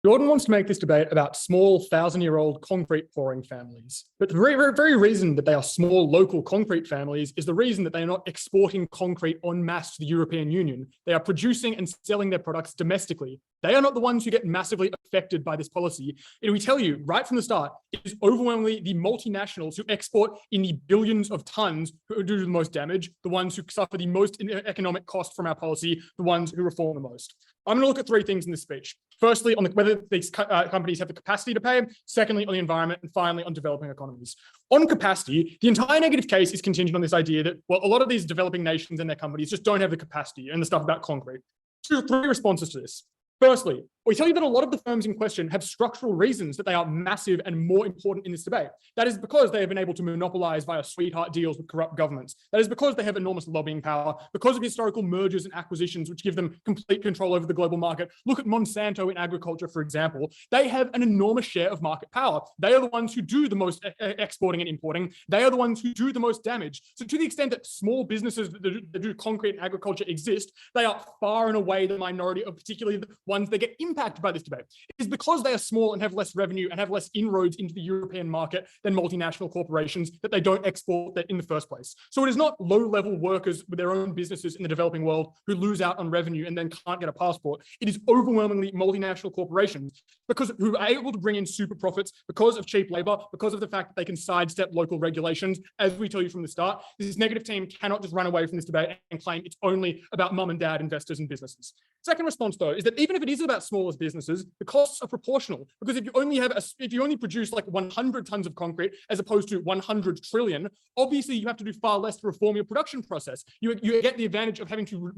Jordyn wants to make this debate about small 1,000-year-old concrete pouring families. But the very reason that they are small local concrete families is the reason that they are not exporting concrete en masse to the European Union. They are producing and selling their products domestically. They are not the ones who get massively affected by this policy. And we tell you right from the start, it is overwhelmingly the multinationals who export in the billions of tons who do the most damage, the ones who suffer the most economic cost from our policy, the ones who reform the most. I'm going to look at three things in this speech. Firstly, on whether these companies have the capacity to pay, secondly, on the environment, and finally, on developing economies. On capacity, the entire negative case is contingent on this idea that, well, a lot of these developing nations and their companies just don't have the capacity and the stuff about concrete. Three responses to this. Firstly, we tell you that a lot of the firms in question have structural reasons that they are massive and more important in this debate. That is because they have been able to monopolize via sweetheart deals with corrupt governments. That is because they have enormous lobbying power, because of historical mergers and acquisitions, which give them complete control over the global market. Look at Monsanto in agriculture, for example. They have an enormous share of market power. They are the ones who do the most exporting and importing. They are the ones who do the most damage. So to the extent that small businesses that do concrete and agriculture exist, they are far and away the minority of particularly the ones that get impacted impacted by this debate is because they are small and have less revenue and have less inroads into the European market than multinational corporations, that they don't export that in the first place. So it is not low-level workers with their own businesses in the developing world who lose out on revenue and then can't get a passport. It is overwhelmingly multinational corporations because who are able to bring in super profits because of cheap labor, because of the fact that they can sidestep local regulations. As we tell you from the start, this negative team cannot just run away from this debate and claim it's only about mum and dad investors and businesses. Second response, though, is that even if it is about smaller businesses, the costs are proportional, because if you only produce like 100 tons of concrete as opposed to 100 trillion, obviously you have to do far less to reform your production process. You get the advantage of having to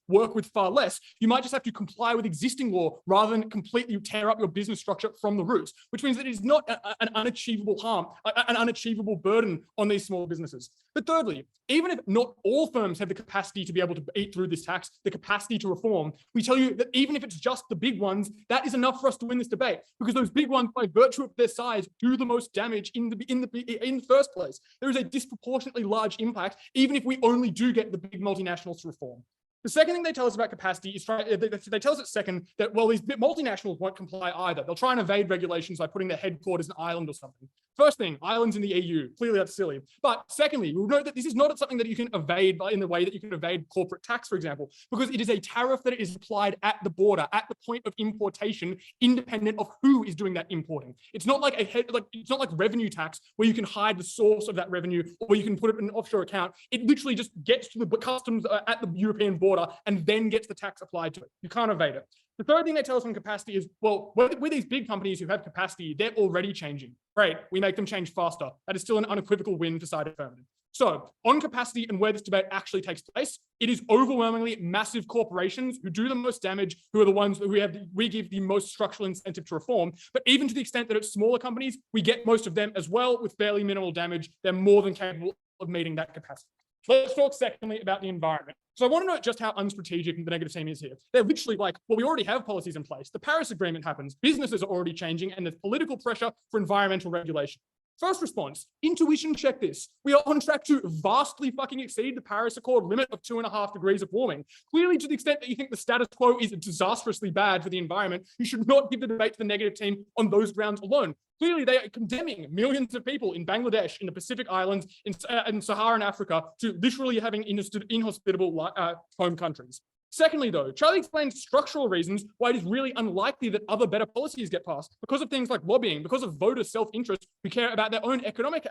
work with far less. You might just have to comply with existing law rather than completely tear up your business structure from the roots, which means that it is not an unachievable harm, an unachievable burden on these small businesses. But thirdly, even if not all firms have the capacity to be able to eat through this tax, the capacity to reform, we tell you that even if it's just the big ones, that is enough for us to win this debate, because those big ones, by virtue of their size, do the most damage in the first place. There is a disproportionately large impact, even if we only do get the big multinationals to reform. The second thing they tell us about capacity is they tell us at second that, well, these multinationals won't comply either. They'll try and evade regulations by putting their headquarters in Ireland or something. First thing, Ireland's in the EU. Clearly, that's silly. But secondly, we'll note that this is not something that you can evade in the way that you can evade corporate tax, for example, because it is a tariff that is applied at the border, at the point of importation, independent of who is doing that importing. It's not like it's not like revenue tax where you can hide the source of that revenue or you can put it in an offshore account. It literally just gets to the customs at the European border and then gets the tax applied to it. You can't evade it. The third thing they tell us on capacity is, well, with these big companies who have capacity, they're already changing. Great, we make them change faster. That is still an unequivocal win for side affirmative. So on capacity and where this debate actually takes place, it is overwhelmingly massive corporations who do the most damage, who are the ones who we give the most structural incentive to reform. But even to the extent that it's smaller companies, we get most of them as well with fairly minimal damage. They're more than capable of meeting that capacity. Let's talk secondly about the environment. So I want to note just how unstrategic the negative team is here. They're literally like, well, we already have policies in place. The Paris Agreement happens. Businesses are already changing, and there's political pressure for environmental regulation. First response, intuition check this. We are on track to vastly fucking exceed the Paris Accord limit of 2.5 degrees of warming. Clearly, to the extent that you think the status quo is disastrously bad for the environment, you should not give the debate to the negative team on those grounds alone. Clearly, they are condemning millions of people in Bangladesh, in the Pacific Islands, in Saharan Africa, to literally having inhospitable home countries. Secondly, though, Charlie explains structural reasons why it is really unlikely that other better policies get passed, because of things like lobbying, because of voter self-interest who care about their own economic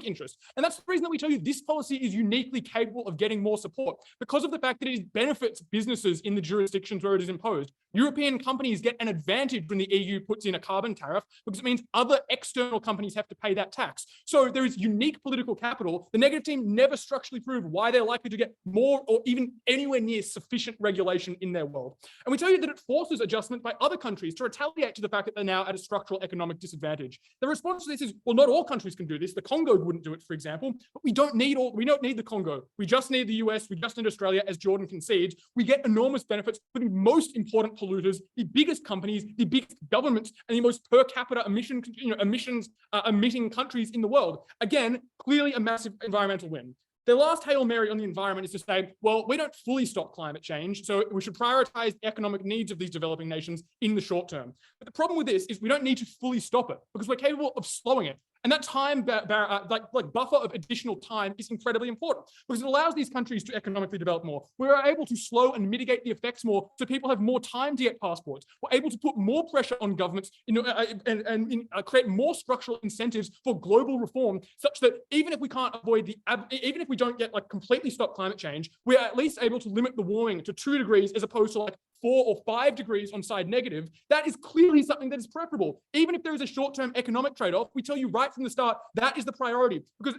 interest. And that's the reason that we tell you this policy is uniquely capable of getting more support, because of the fact that it benefits businesses in the jurisdictions where it is imposed. European companies get an advantage when the EU puts in a carbon tariff, because it means other external companies have to pay that tax. So there is unique political capital. The negative team never structurally prove why they're likely to get more or even anywhere near sufficient regulation in their world. And we tell you that it forces adjustment by other countries to retaliate to the fact that they're now at a structural economic disadvantage. The response to this is, well, not all countries can do this. The Congo wouldn't do it, for example, but we don't need the Congo. We just need the US, we just need Australia, as Jordyn concedes. We get enormous benefits for the most important polluters, the biggest companies, the biggest governments, and the most per capita emissions emitting countries in the world. Again, clearly a massive environmental win. Their last Hail Mary on the environment is to say, well, we don't fully stop climate change, so we should prioritize the economic needs of these developing nations in the short term. But the problem with this is we don't need to fully stop it, because we're capable of slowing it. And that time, buffer of additional time is incredibly important, because it allows these countries to economically develop more. We are able to slow and mitigate the effects more, so people have more time to get passports. We're able to put more pressure on governments and create more structural incentives for global reform, such that even if we can't avoid even if we don't get completely stop climate change, we are at least able to limit the warming to 2 degrees as opposed to 4 or 5 degrees on side negative. That is clearly something that is preferable. Even if there is a short-term economic trade-off, we tell you right from the start, that is the priority, because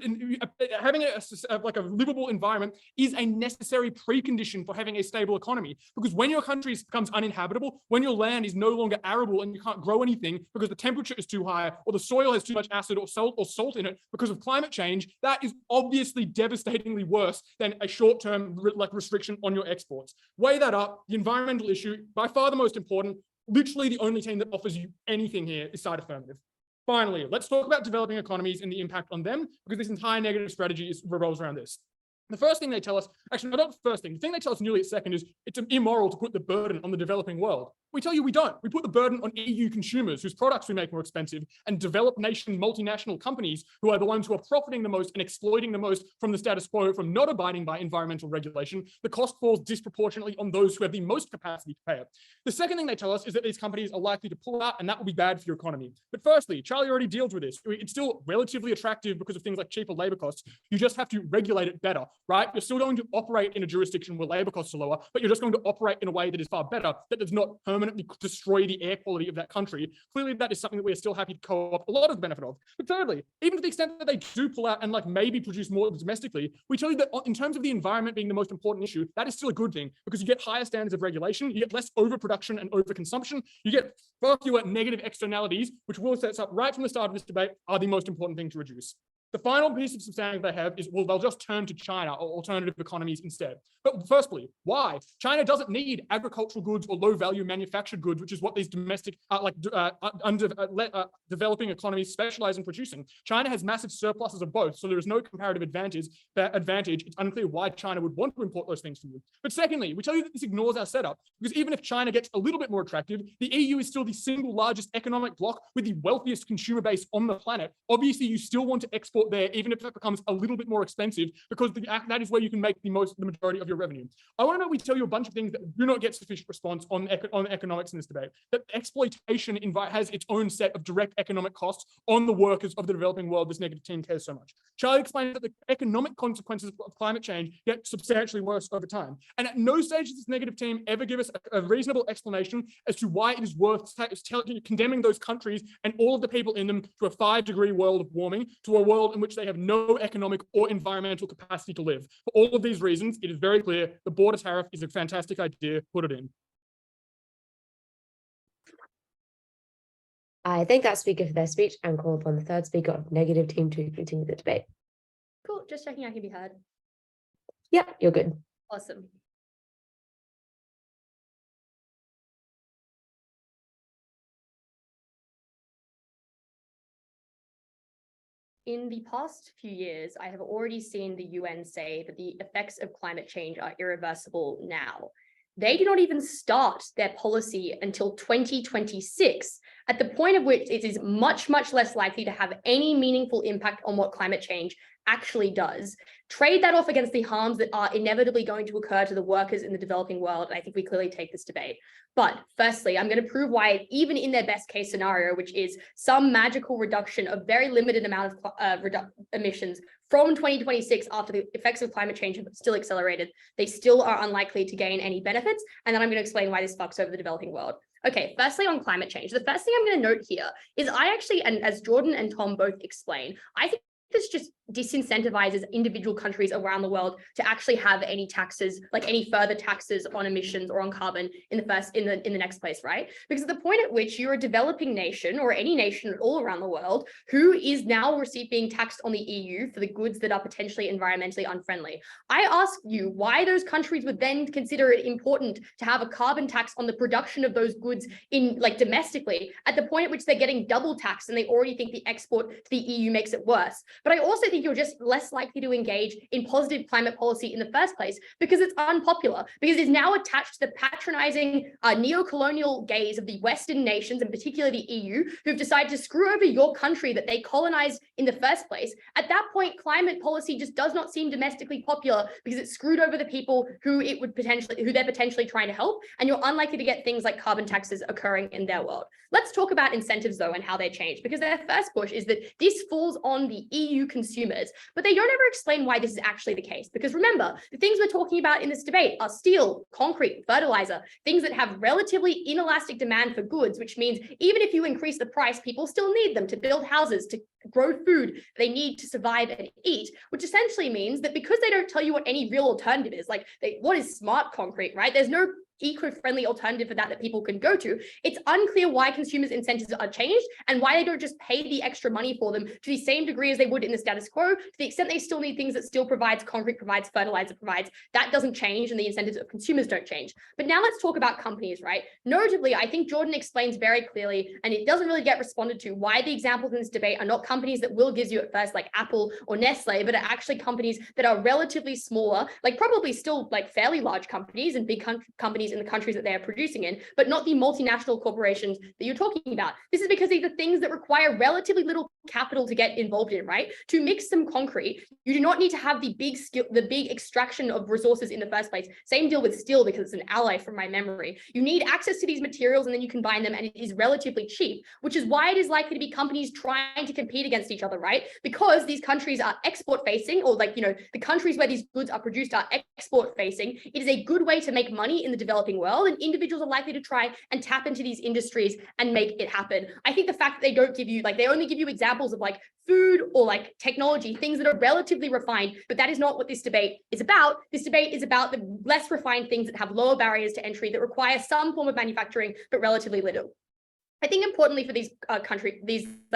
having a livable environment is a necessary precondition for having a stable economy. Because when your country becomes uninhabitable, when your land is no longer arable and you can't grow anything because the temperature is too high, or the soil has too much acid or salt in it because of climate change, that is obviously devastatingly worse than a short-term restriction on your exports. Weigh that up. The environmental issue, by far the most important, literally the only team that offers you anything here is side affirmative. Finally, let's talk about developing economies and the impact on them, because this entire negative strategy revolves around this. The first thing they tell us, actually, not the first thing, the thing they tell us nearly at second is it's immoral to put the burden on the developing world. We tell you we don't. We put the burden on EU consumers whose products we make more expensive and developed nation multinational companies who are the ones who are profiting the most and exploiting the most from the status quo from not abiding by environmental regulation. The cost falls disproportionately on those who have the most capacity to pay it. The second thing they tell us is that these companies are likely to pull out and that will be bad for your economy. But firstly, Charlie already deals with this. It's still relatively attractive because of things like cheaper labor costs. You just have to regulate it better, right? You're still going to operate in a jurisdiction where labor costs are lower, but you're just going to operate in a way that is far better, that does not permanently destroy the air quality of that country. Clearly, that is something that we are still happy to co-op a lot of the benefit of. But thirdly, even to the extent that they do pull out and like maybe produce more domestically, we tell you that in terms of the environment being the most important issue, that is still a good thing because you get higher standards of regulation, you get less overproduction and overconsumption, you get far fewer negative externalities, which will set us up right from the start of this debate, are the most important thing to reduce. The final piece of substantive they have is, well, they'll just turn to China or alternative economies instead. But firstly, why? China doesn't need agricultural goods or low-value manufactured goods, which is what these domestic, developing economies specialize in producing. China has massive surpluses of both, so there is no comparative advantage. It's unclear why China would want to import those things from you. But secondly, we tell you that this ignores our setup, because even if China gets a little bit more attractive, the EU is still the single largest economic bloc with the wealthiest consumer base on the planet. Obviously, you still want to export there, even if that becomes a little bit more expensive, because that is where you can make the majority of your revenue. I want to know, we tell you a bunch of things that do not get sufficient response on economics in this debate. That exploitation has its own set of direct economic costs on the workers of the developing world this negative team cares so much. Charlie explained that the economic consequences of climate change get substantially worse over time. And at no stage does this negative team ever give us a reasonable explanation as to why it is worth condemning those countries and all of the people in them to a 5-degree world of warming, to a world in which they have no economic or environmental capacity to live. For all of these reasons, it is very clear the border tariff is a fantastic idea. Put it in. I thank that speaker for their speech and call upon the third speaker of negative team to continue the debate. Cool, just checking I can be heard. Yeah, you're good. Awesome. In the past few years, I have already seen the UN say that the effects of climate change are irreversible now. They do not even start their policy until 2026, at the point of which it is much, much less likely to have any meaningful impact on what climate change actually does. Trade that off against the harms that are inevitably going to occur to the workers in the developing world. And I think we clearly take this debate. But firstly, I'm going to prove why, even in their best case scenario, which is some magical reduction of very limited amount of emissions from 2026 after the effects of climate change have still accelerated, they still are unlikely to gain any benefits. And then I'm going to explain why this fucks over the developing world. Okay, firstly on climate change, the first thing I'm going to note here is I actually, and as Jordyn and Tom both explain, I think this just disincentivizes individual countries around the world to actually have any taxes, like any further taxes on emissions or on carbon in the next place, right? Because at the point at which you're a developing nation or any nation all around the world who is now being taxed on the EU for the goods that are potentially environmentally unfriendly, I ask you why those countries would then consider it important to have a carbon tax on the production of those goods in domestically at the point at which they're getting double taxed and they already think the export to the EU makes it worse. But I also think you're just less likely to engage in positive climate policy in the first place because it's unpopular, because it is now attached to the patronizing neo-colonial gaze of the Western nations, and particularly the EU, who've decided to screw over your country that they colonized in the first place. At that point, climate policy just does not seem domestically popular because it screwed over the people who they're potentially trying to help, and you're unlikely to get things like carbon taxes occurring in their world. Let's talk about incentives though and how they change, because their first push is that this falls on the EU consumers, but they don't ever explain why this is actually the case. Because remember, the things we're talking about in this debate are steel, concrete, fertilizer, things that have relatively inelastic demand for goods, which means even if you increase the price, people still need them to build houses, to grow food they need to survive and eat, which essentially means that because they don't tell you what any real alternative is, what is smart concrete, right? There's no eco-friendly alternative for that people can go to. It's unclear why consumers' incentives are changed and why they don't just pay the extra money for them to the same degree as they would in the status quo. To the extent they still need things that still provides concrete, provides fertilizer, provides, that doesn't change, and the incentives of consumers don't change. But now let's talk about companies, right? Notably, I think Jordyn explains very clearly, and it doesn't really get responded to, why the examples in this debate are not companies that Will gives you at first, like Apple or Nestle, but are actually companies that are relatively smaller, like probably still like fairly large companies and big companies in the countries that they are producing in, but not the multinational corporations that you're talking about. This is because these are things that require relatively little capital to get involved in, right? To mix some concrete, you do not need to have the big extraction of resources in the first place. Same deal with steel, because it's an ally from my memory. You need access to these materials and then you combine them, and it is relatively cheap, which is why it is likely to be companies trying to compete against each other, right? Because these countries are export facing, or like, you know, the countries where these goods are produced are export facing. It is a good way to make money in the developing world, and individuals are likely to try and tap into these industries and make it happen. I think the fact that they don't give you, like, they only give you examples of like food or like technology, things that are relatively refined, but that is not what this debate is about. This debate is about the less refined things that have lower barriers to entry, that require some form of manufacturing, but relatively little. I think importantly for these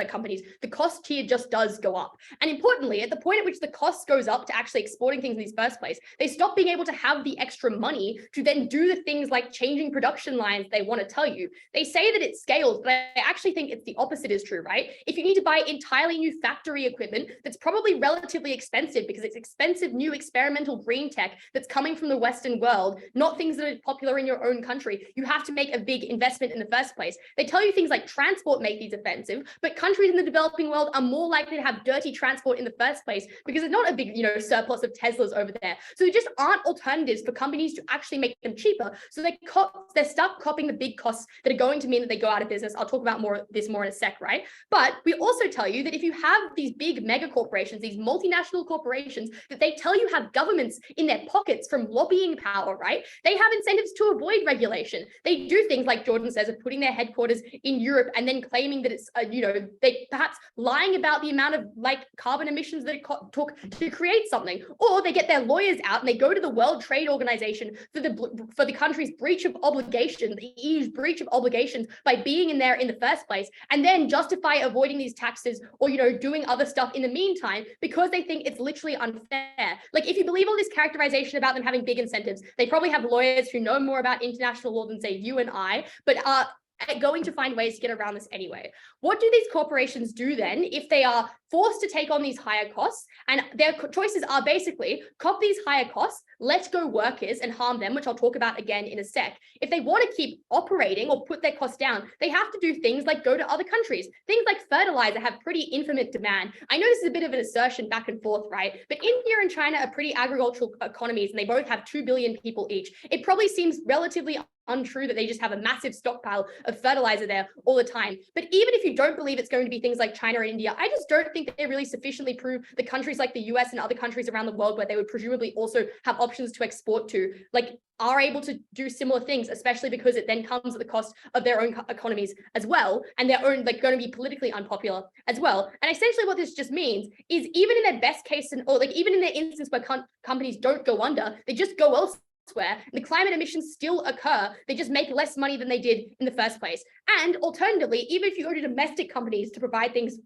companies, the cost tier just does go up. And importantly, at the point at which the cost goes up to actually exporting things in the first place, they stop being able to have the extra money to then do the things like changing production lines they want to tell you. They say that it scales, but I actually think it's the opposite is true, right? If you need to buy entirely new factory equipment, that's probably relatively expensive because it's expensive new experimental green tech that's coming from the Western world, not things that are popular in your own country. You have to make a big investment in the first place. They tell you things like transport make these offensive, but countries in the developing world are more likely to have dirty transport in the first place because there's not a big, surplus of Teslas over there. So there just aren't alternatives for companies to actually make them cheaper. So they're stuck copying the big costs that are going to mean that they go out of business. I'll talk about this more in a sec, right? But we also tell you that if you have these big mega corporations, these multinational corporations that they tell you have governments in their pockets from lobbying power, right? They have incentives to avoid regulation. They do things like Jordyn says of putting their headquarters in Europe and then claiming that it's, they perhaps lying about the amount of like carbon emissions that it took to create something, or they get their lawyers out and they go to the World Trade Organization for the country's breach of obligation, the EU's breach of obligations by being in there in the first place, and then justify avoiding these taxes or, doing other stuff in the meantime because they think it's literally unfair. Like if you believe all this characterization about them having big incentives, they probably have lawyers who know more about international law than say you and I, but are going to find ways to get around this anyway. What do these corporations do then if they are forced to take on these higher costs? And their choices are basically cop these higher costs, let go workers and harm them, which I'll talk about again in a sec. If they want to keep operating or put their costs down, they have to do things like go to other countries. Things like fertilizer have pretty infinite demand. I know this is a bit of an assertion back and forth, right? But India and China are pretty agricultural economies and they both have 2 billion people each. It probably seems relatively untrue that they just have a massive stockpile of fertilizer there all the time. But even if you don't believe it's going to be things like China or India, I just don't think that they really sufficiently prove the countries like the US and other countries around the world where they would presumably also have options to export to, like are able to do similar things, especially because it then comes at the cost of their own economies as well, and their own going to be politically unpopular as well. And essentially what this just means is even in their best case, or like even in their instance where companies don't go under, they just go elsewhere. The climate emissions still occur. They just make less money than they did in the first place. And alternatively, even if you go to domestic companies to provide things,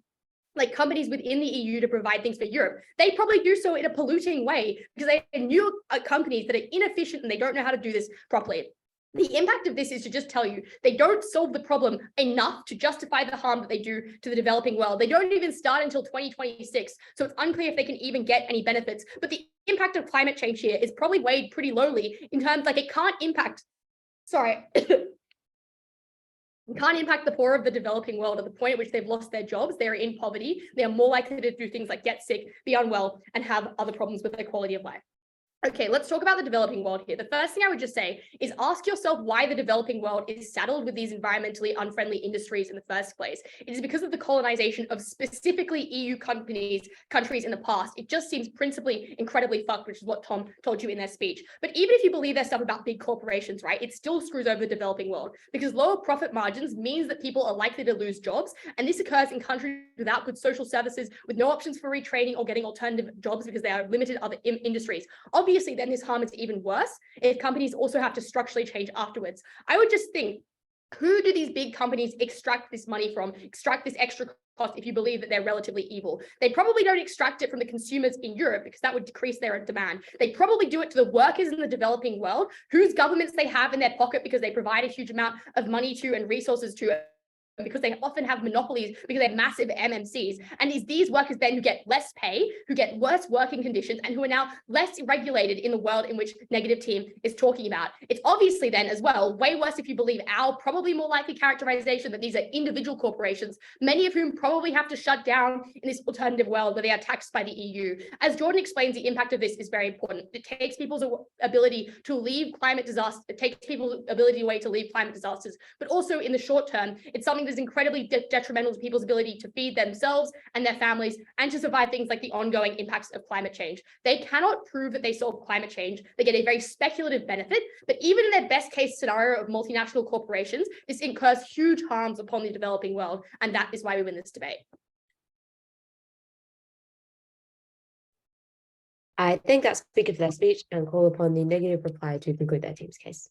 like companies within the EU to provide things for Europe, they probably do so in a polluting way because they are new companies that are inefficient and they don't know how to do this properly. The impact of this is to just tell you they don't solve the problem enough to justify the harm that they do to the developing world. They don't even start until 2026. So it's unclear if they can even get any benefits. But the impact of climate change here is probably weighed pretty lowly in terms like it can't impact, it can't impact the poor of the developing world at the point at which they've lost their jobs. They're in poverty. They are more likely to do things like get sick, be unwell, and have other problems with their quality of life. Okay, let's talk about the developing world here. The first thing I would just say is ask yourself why the developing world is saddled with these environmentally unfriendly industries in the first place. It is because of the colonization of specifically EU countries in the past. It just seems principally incredibly fucked, which is what Tom told you in their speech. But even if you believe their stuff about big corporations, right, it still screws over the developing world because lower profit margins means that people are likely to lose jobs. And this occurs in countries without good social services, with no options for retraining or getting alternative jobs because they are limited other industries. obviously then this harm is even worse if companies also have to structurally change afterwards. I would just think, who do these big companies extract this money from, extract this extra cost if you believe that they're relatively evil? They probably don't extract it from the consumers in Europe because that would decrease their demand. They probably do it to the workers in the developing world, whose governments they have in their pocket because they provide a huge amount of money to and resources to, because they often have monopolies because they're massive MNCs. And it's these workers then who get less pay, who get worse working conditions, and who are now less regulated in the world in which negative team is talking about. It's obviously then as well way worse if you believe our probably more likely characterization that these are individual corporations, many of whom probably have to shut down in this alternative world where they are taxed by the EU. As Jordyn explains, the impact of this is very important. It takes people's ability to leave climate disaster, it takes people's ability away to leave climate disasters, but also in the short term, it's something is incredibly detrimental to people's ability to feed themselves and their families and to survive things like the ongoing impacts of climate change. They cannot prove that they solve climate change. They get a very speculative benefit, but even in their best case scenario of multinational corporations, this incurs huge harms upon the developing world. And that is why we win this debate. I thank that speaker for their speech and call upon the negative reply to conclude their team's case.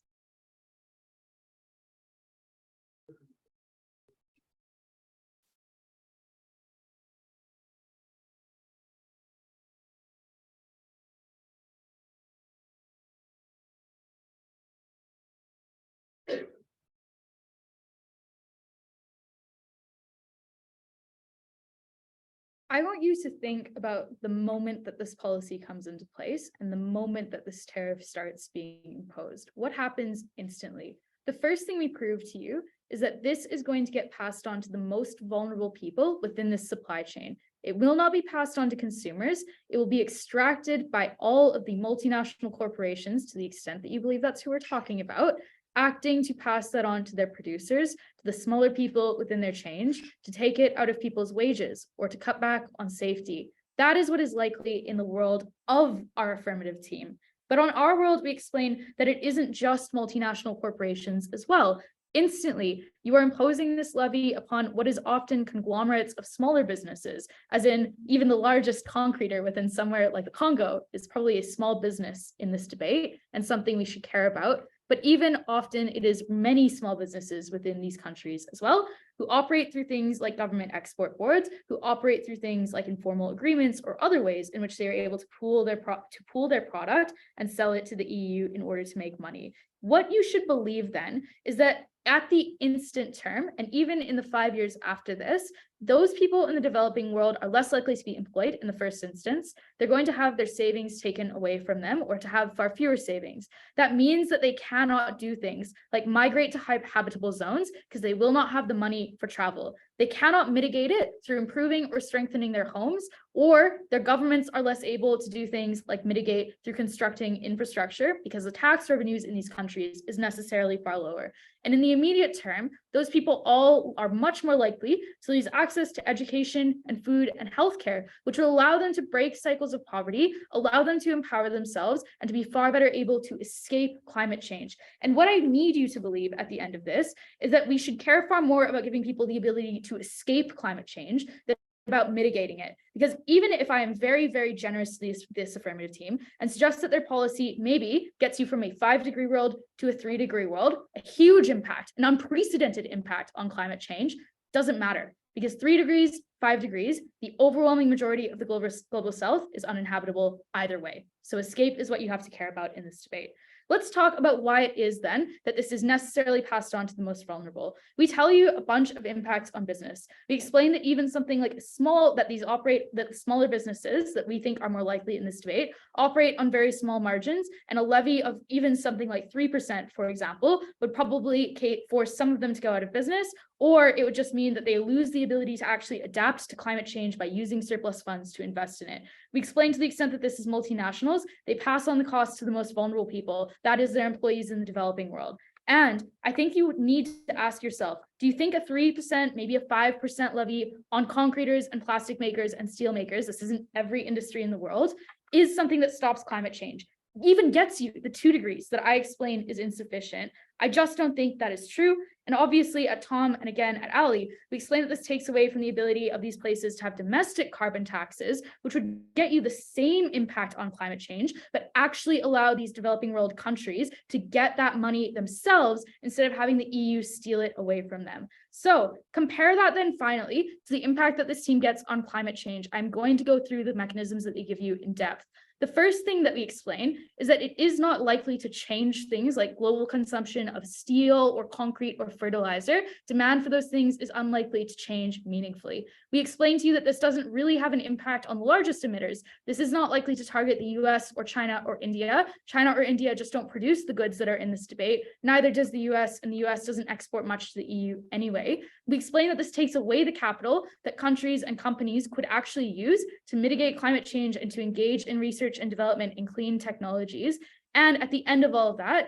I want you to think about the moment that this policy comes into place and the moment that this tariff starts being imposed. What happens instantly? The first thing we prove to you is that this is going to get passed on to the most vulnerable people within this supply chain. It will not be passed on to consumers. It will be extracted by all of the multinational corporations, to the extent that you believe that's who we're talking about, acting to pass that on to their producers, to the smaller people within their change, to take it out of people's wages or to cut back on safety. That is what is likely in the world of our affirmative team. But on our world, we explain that it isn't just multinational corporations as well. Instantly, you are imposing this levy upon what is often conglomerates of smaller businesses, as in even the largest concreter within somewhere like the Congo is probably a small business in this debate and something we should care about. But even often it is many small businesses within these countries as well, who operate through things like government export boards, who operate through things like informal agreements or other ways in which they are able to pool their product and sell it to the EU in order to make money. What you should believe then is that at the instant term, and even in the 5 years after this, those people in the developing world are less likely to be employed in the first instance. They're going to have their savings taken away from them or to have far fewer savings. That means that they cannot do things like migrate to habitable zones because they will not have the money for travel. They cannot mitigate it through improving or strengthening their homes, or their governments are less able to do things like mitigate through constructing infrastructure because the tax revenues in these countries is necessarily far lower. And in the immediate term, those people all are much more likely to lose access to education and food and healthcare, which will allow them to break cycles of poverty, allow them to empower themselves, and to be far better able to escape climate change. And what I need you to believe at the end of this is that we should care far more about giving people the ability to escape climate change than about mitigating it. Because even if I am very, very generous to this affirmative team and suggest that their policy maybe gets you from a 5-degree world to a 3-degree world, a huge impact, an unprecedented impact on climate change, doesn't matter. Because 3 degrees, 5 degrees, the overwhelming majority of the global south is uninhabitable either way. So escape is what you have to care about in this debate. Let's talk about why it is then that this is necessarily passed on to the most vulnerable. We tell you a bunch of impacts on business. We explain that even something like that smaller businesses that we think are more likely in this debate operate on very small margins, and a levy of even something like 3%, for example, would probably force some of them to go out of business, or it would just mean that they lose the ability to actually adapt to climate change by using surplus funds to invest in it. We explain to the extent that this is multinationals, they pass on the cost to the most vulnerable people, that is their employees in the developing world. And I think you would need to ask yourself, do you think a 3%, maybe a 5% levy on concreters and plastic makers and steel makers, this isn't every industry in the world, is something that stops climate change? Even gets you the 2 degrees that I explain is insufficient. I just don't think that is true. And obviously at Tom and again at Ali, we explained that this takes away from the ability of these places to have domestic carbon taxes, which would get you the same impact on climate change, but actually allow these developing world countries to get that money themselves instead of having the EU steal it away from them. So compare that then finally to the impact that this team gets on climate change. I'm going to go through the mechanisms that they give you in depth. The first thing that we explain is that it is not likely to change things like global consumption of steel or concrete or fertilizer. Demand for those things is unlikely to change meaningfully. We explain to you that this doesn't really have an impact on the largest emitters. This is not likely to target the US or China or India. China or India just don't produce the goods that are in this debate. Neither does the US, and the US doesn't export much to the EU anyway. We explain that this takes away the capital that countries and companies could actually use to mitigate climate change and to engage in research and development in clean technologies. And at the end of all of that,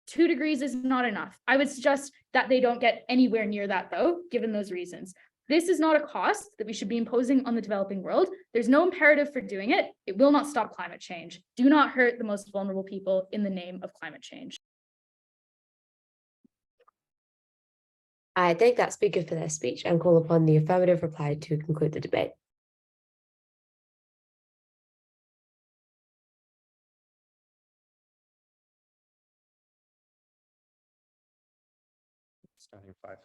2 degrees is not enough. I would suggest that they don't get anywhere near that though, given those reasons. This is not a cost that we should be imposing on the developing world. There's no imperative for doing it. It will not stop climate change. Do not hurt the most vulnerable people in the name of climate change. I thank that speaker for their speech and call upon the affirmative reply to conclude the debate. Starting 5.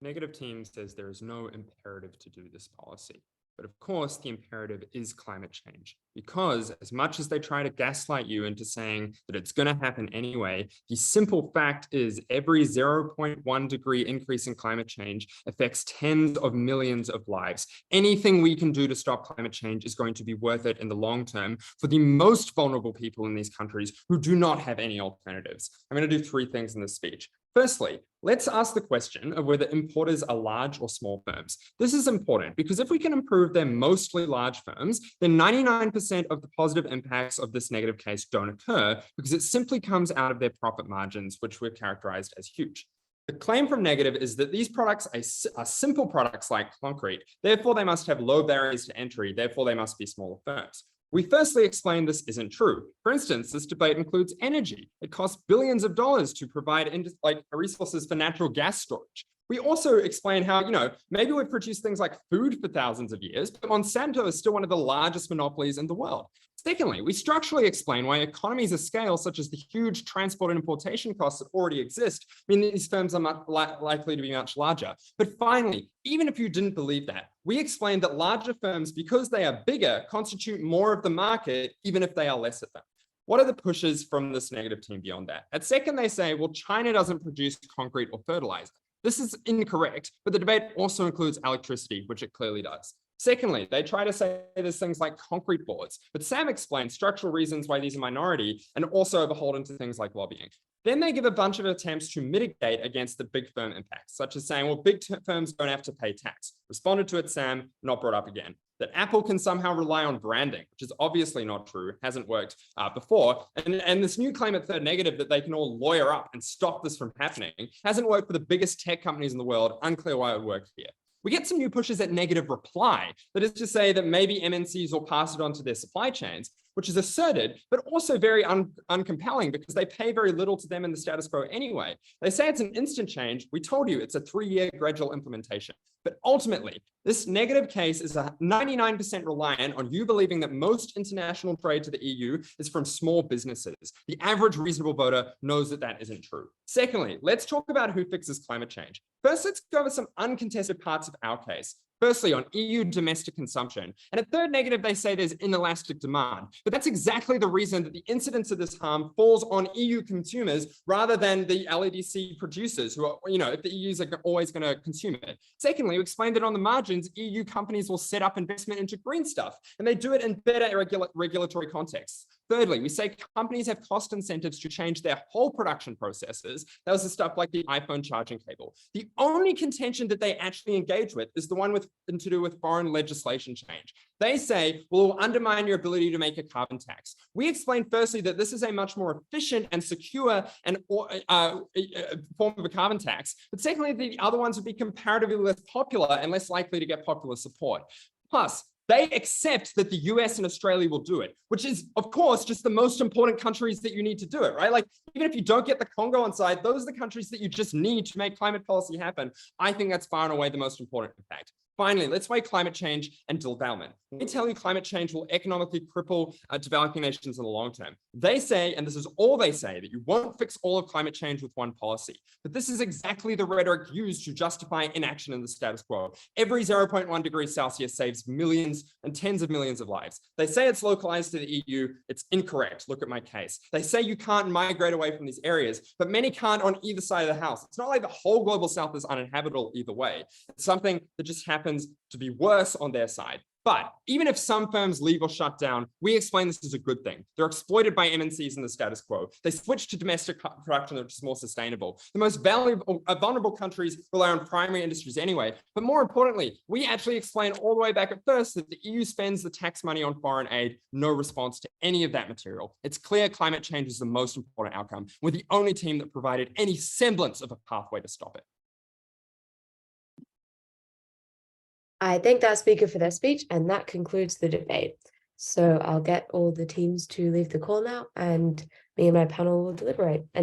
Negative team says there is no imperative to do this policy. But of course, the imperative is climate change, because as much as they try to gaslight you into saying that it's going to happen anyway, the simple fact is every 0.1 degree increase in climate change affects tens of millions of lives. Anything we can do to stop climate change is going to be worth it in the long term for the most vulnerable people in these countries who do not have any alternatives. I'm going to do 3 things in this speech. Firstly, let's ask the question of whether importers are large or small firms. This is important because if we can improve their mostly large firms, then 99% of the positive impacts of this negative case don't occur because it simply comes out of their profit margins, which were characterized as huge. The claim from negative is that these products are simple products like concrete, therefore they must have low barriers to entry, therefore they must be smaller firms. We firstly explain this isn't true. For instance, this debate includes energy. It costs billions of dollars to provide resources for natural gas storage. We also explain how, maybe we've produced things like food for thousands of years, but Monsanto is still one of the largest monopolies in the world. Secondly, we structurally explain why economies of scale, such as the huge transport and importation costs that already exist, mean that these firms are much likely to be much larger. But finally, even if you didn't believe that, we explained that larger firms, because they are bigger, constitute more of the market, even if they are less of them. What are the pushes from this negative team beyond that? At second, they say, well, China doesn't produce concrete or fertilizer. This is incorrect, but the debate also includes electricity, which it clearly does. Secondly, they try to say there's things like concrete boards, but Sam explained structural reasons why these are minority and also beholden to things like lobbying. Then they give a bunch of attempts to mitigate against the big firm impacts, such as saying, well, big firms don't have to pay tax. Responded to it, Sam, not brought up again. That Apple can somehow rely on branding, which is obviously not true, hasn't worked before. And this new claim at third negative that they can all lawyer up and stop this from happening hasn't worked for the biggest tech companies in the world. Unclear why it would work here. We get some new pushes at negative reply. That is to say that maybe MNCs will pass it on to their supply chains, which is asserted, but also very uncompelling because they pay very little to them in the status quo anyway. They say it's an instant change. We told you it's a 3-year gradual implementation. But ultimately, this negative case is 99% reliant on you believing that most international trade to the EU is from small businesses. The average reasonable voter knows that that isn't true. Secondly, let's talk about who fixes climate change. First, let's go over some uncontested parts of our case. Firstly, on EU domestic consumption. And at third negative, they say there's inelastic demand. But that's exactly the reason that the incidence of this harm falls on EU consumers rather than the LEDC producers who are, if the EUs are always going to consume it. Secondly, we explained that on the margins, EU companies will set up investment into green stuff, and they do it in better regulatory contexts. Thirdly, we say companies have cost incentives to change their whole production processes. That was the stuff like the iPhone charging cable. The only contention that they actually engage with is the one to do with foreign legislation change. They say, well, we'll undermine your ability to make a carbon tax. We explain firstly that this is a much more efficient and secure form of a carbon tax. But secondly, the other ones would be comparatively less popular and less likely to get popular support. Plus, They accept that the US and Australia will do it, which is, of course, just the most important countries that you need to do it, right? Like, even if you don't get the Congo on side, those are the countries that you just need to make climate policy happen. I think that's far and away the most important impact. Finally, let's weigh climate change and development. We tell you climate change will economically cripple developing nations in the long term. They say, and this is all they say, that you won't fix all of climate change with one policy. But this is exactly the rhetoric used to justify inaction in the status quo. Every 0.1 degrees Celsius saves millions and tens of millions of lives. They say it's localized to the EU. It's incorrect. Look at my case. They say you can't migrate away from these areas, but many can't on either side of the house. It's not like the whole global south is uninhabitable either way. It's something that just happens to be worse on their side. But even if some firms leave or shut down, we explain this as a good thing. They're exploited by MNCs in the status quo. They switch to domestic production, which is more sustainable. The most vulnerable countries rely on primary industries anyway. But more importantly, we actually explain all the way back at first that the EU spends the tax money on foreign aid, no response to any of that material. It's clear climate change is the most important outcome. We're the only team that provided any semblance of a pathway to stop it. I thank that speaker for their speech, and that concludes the debate. So I'll get all the teams to leave the call now, and me and my panel will deliberate.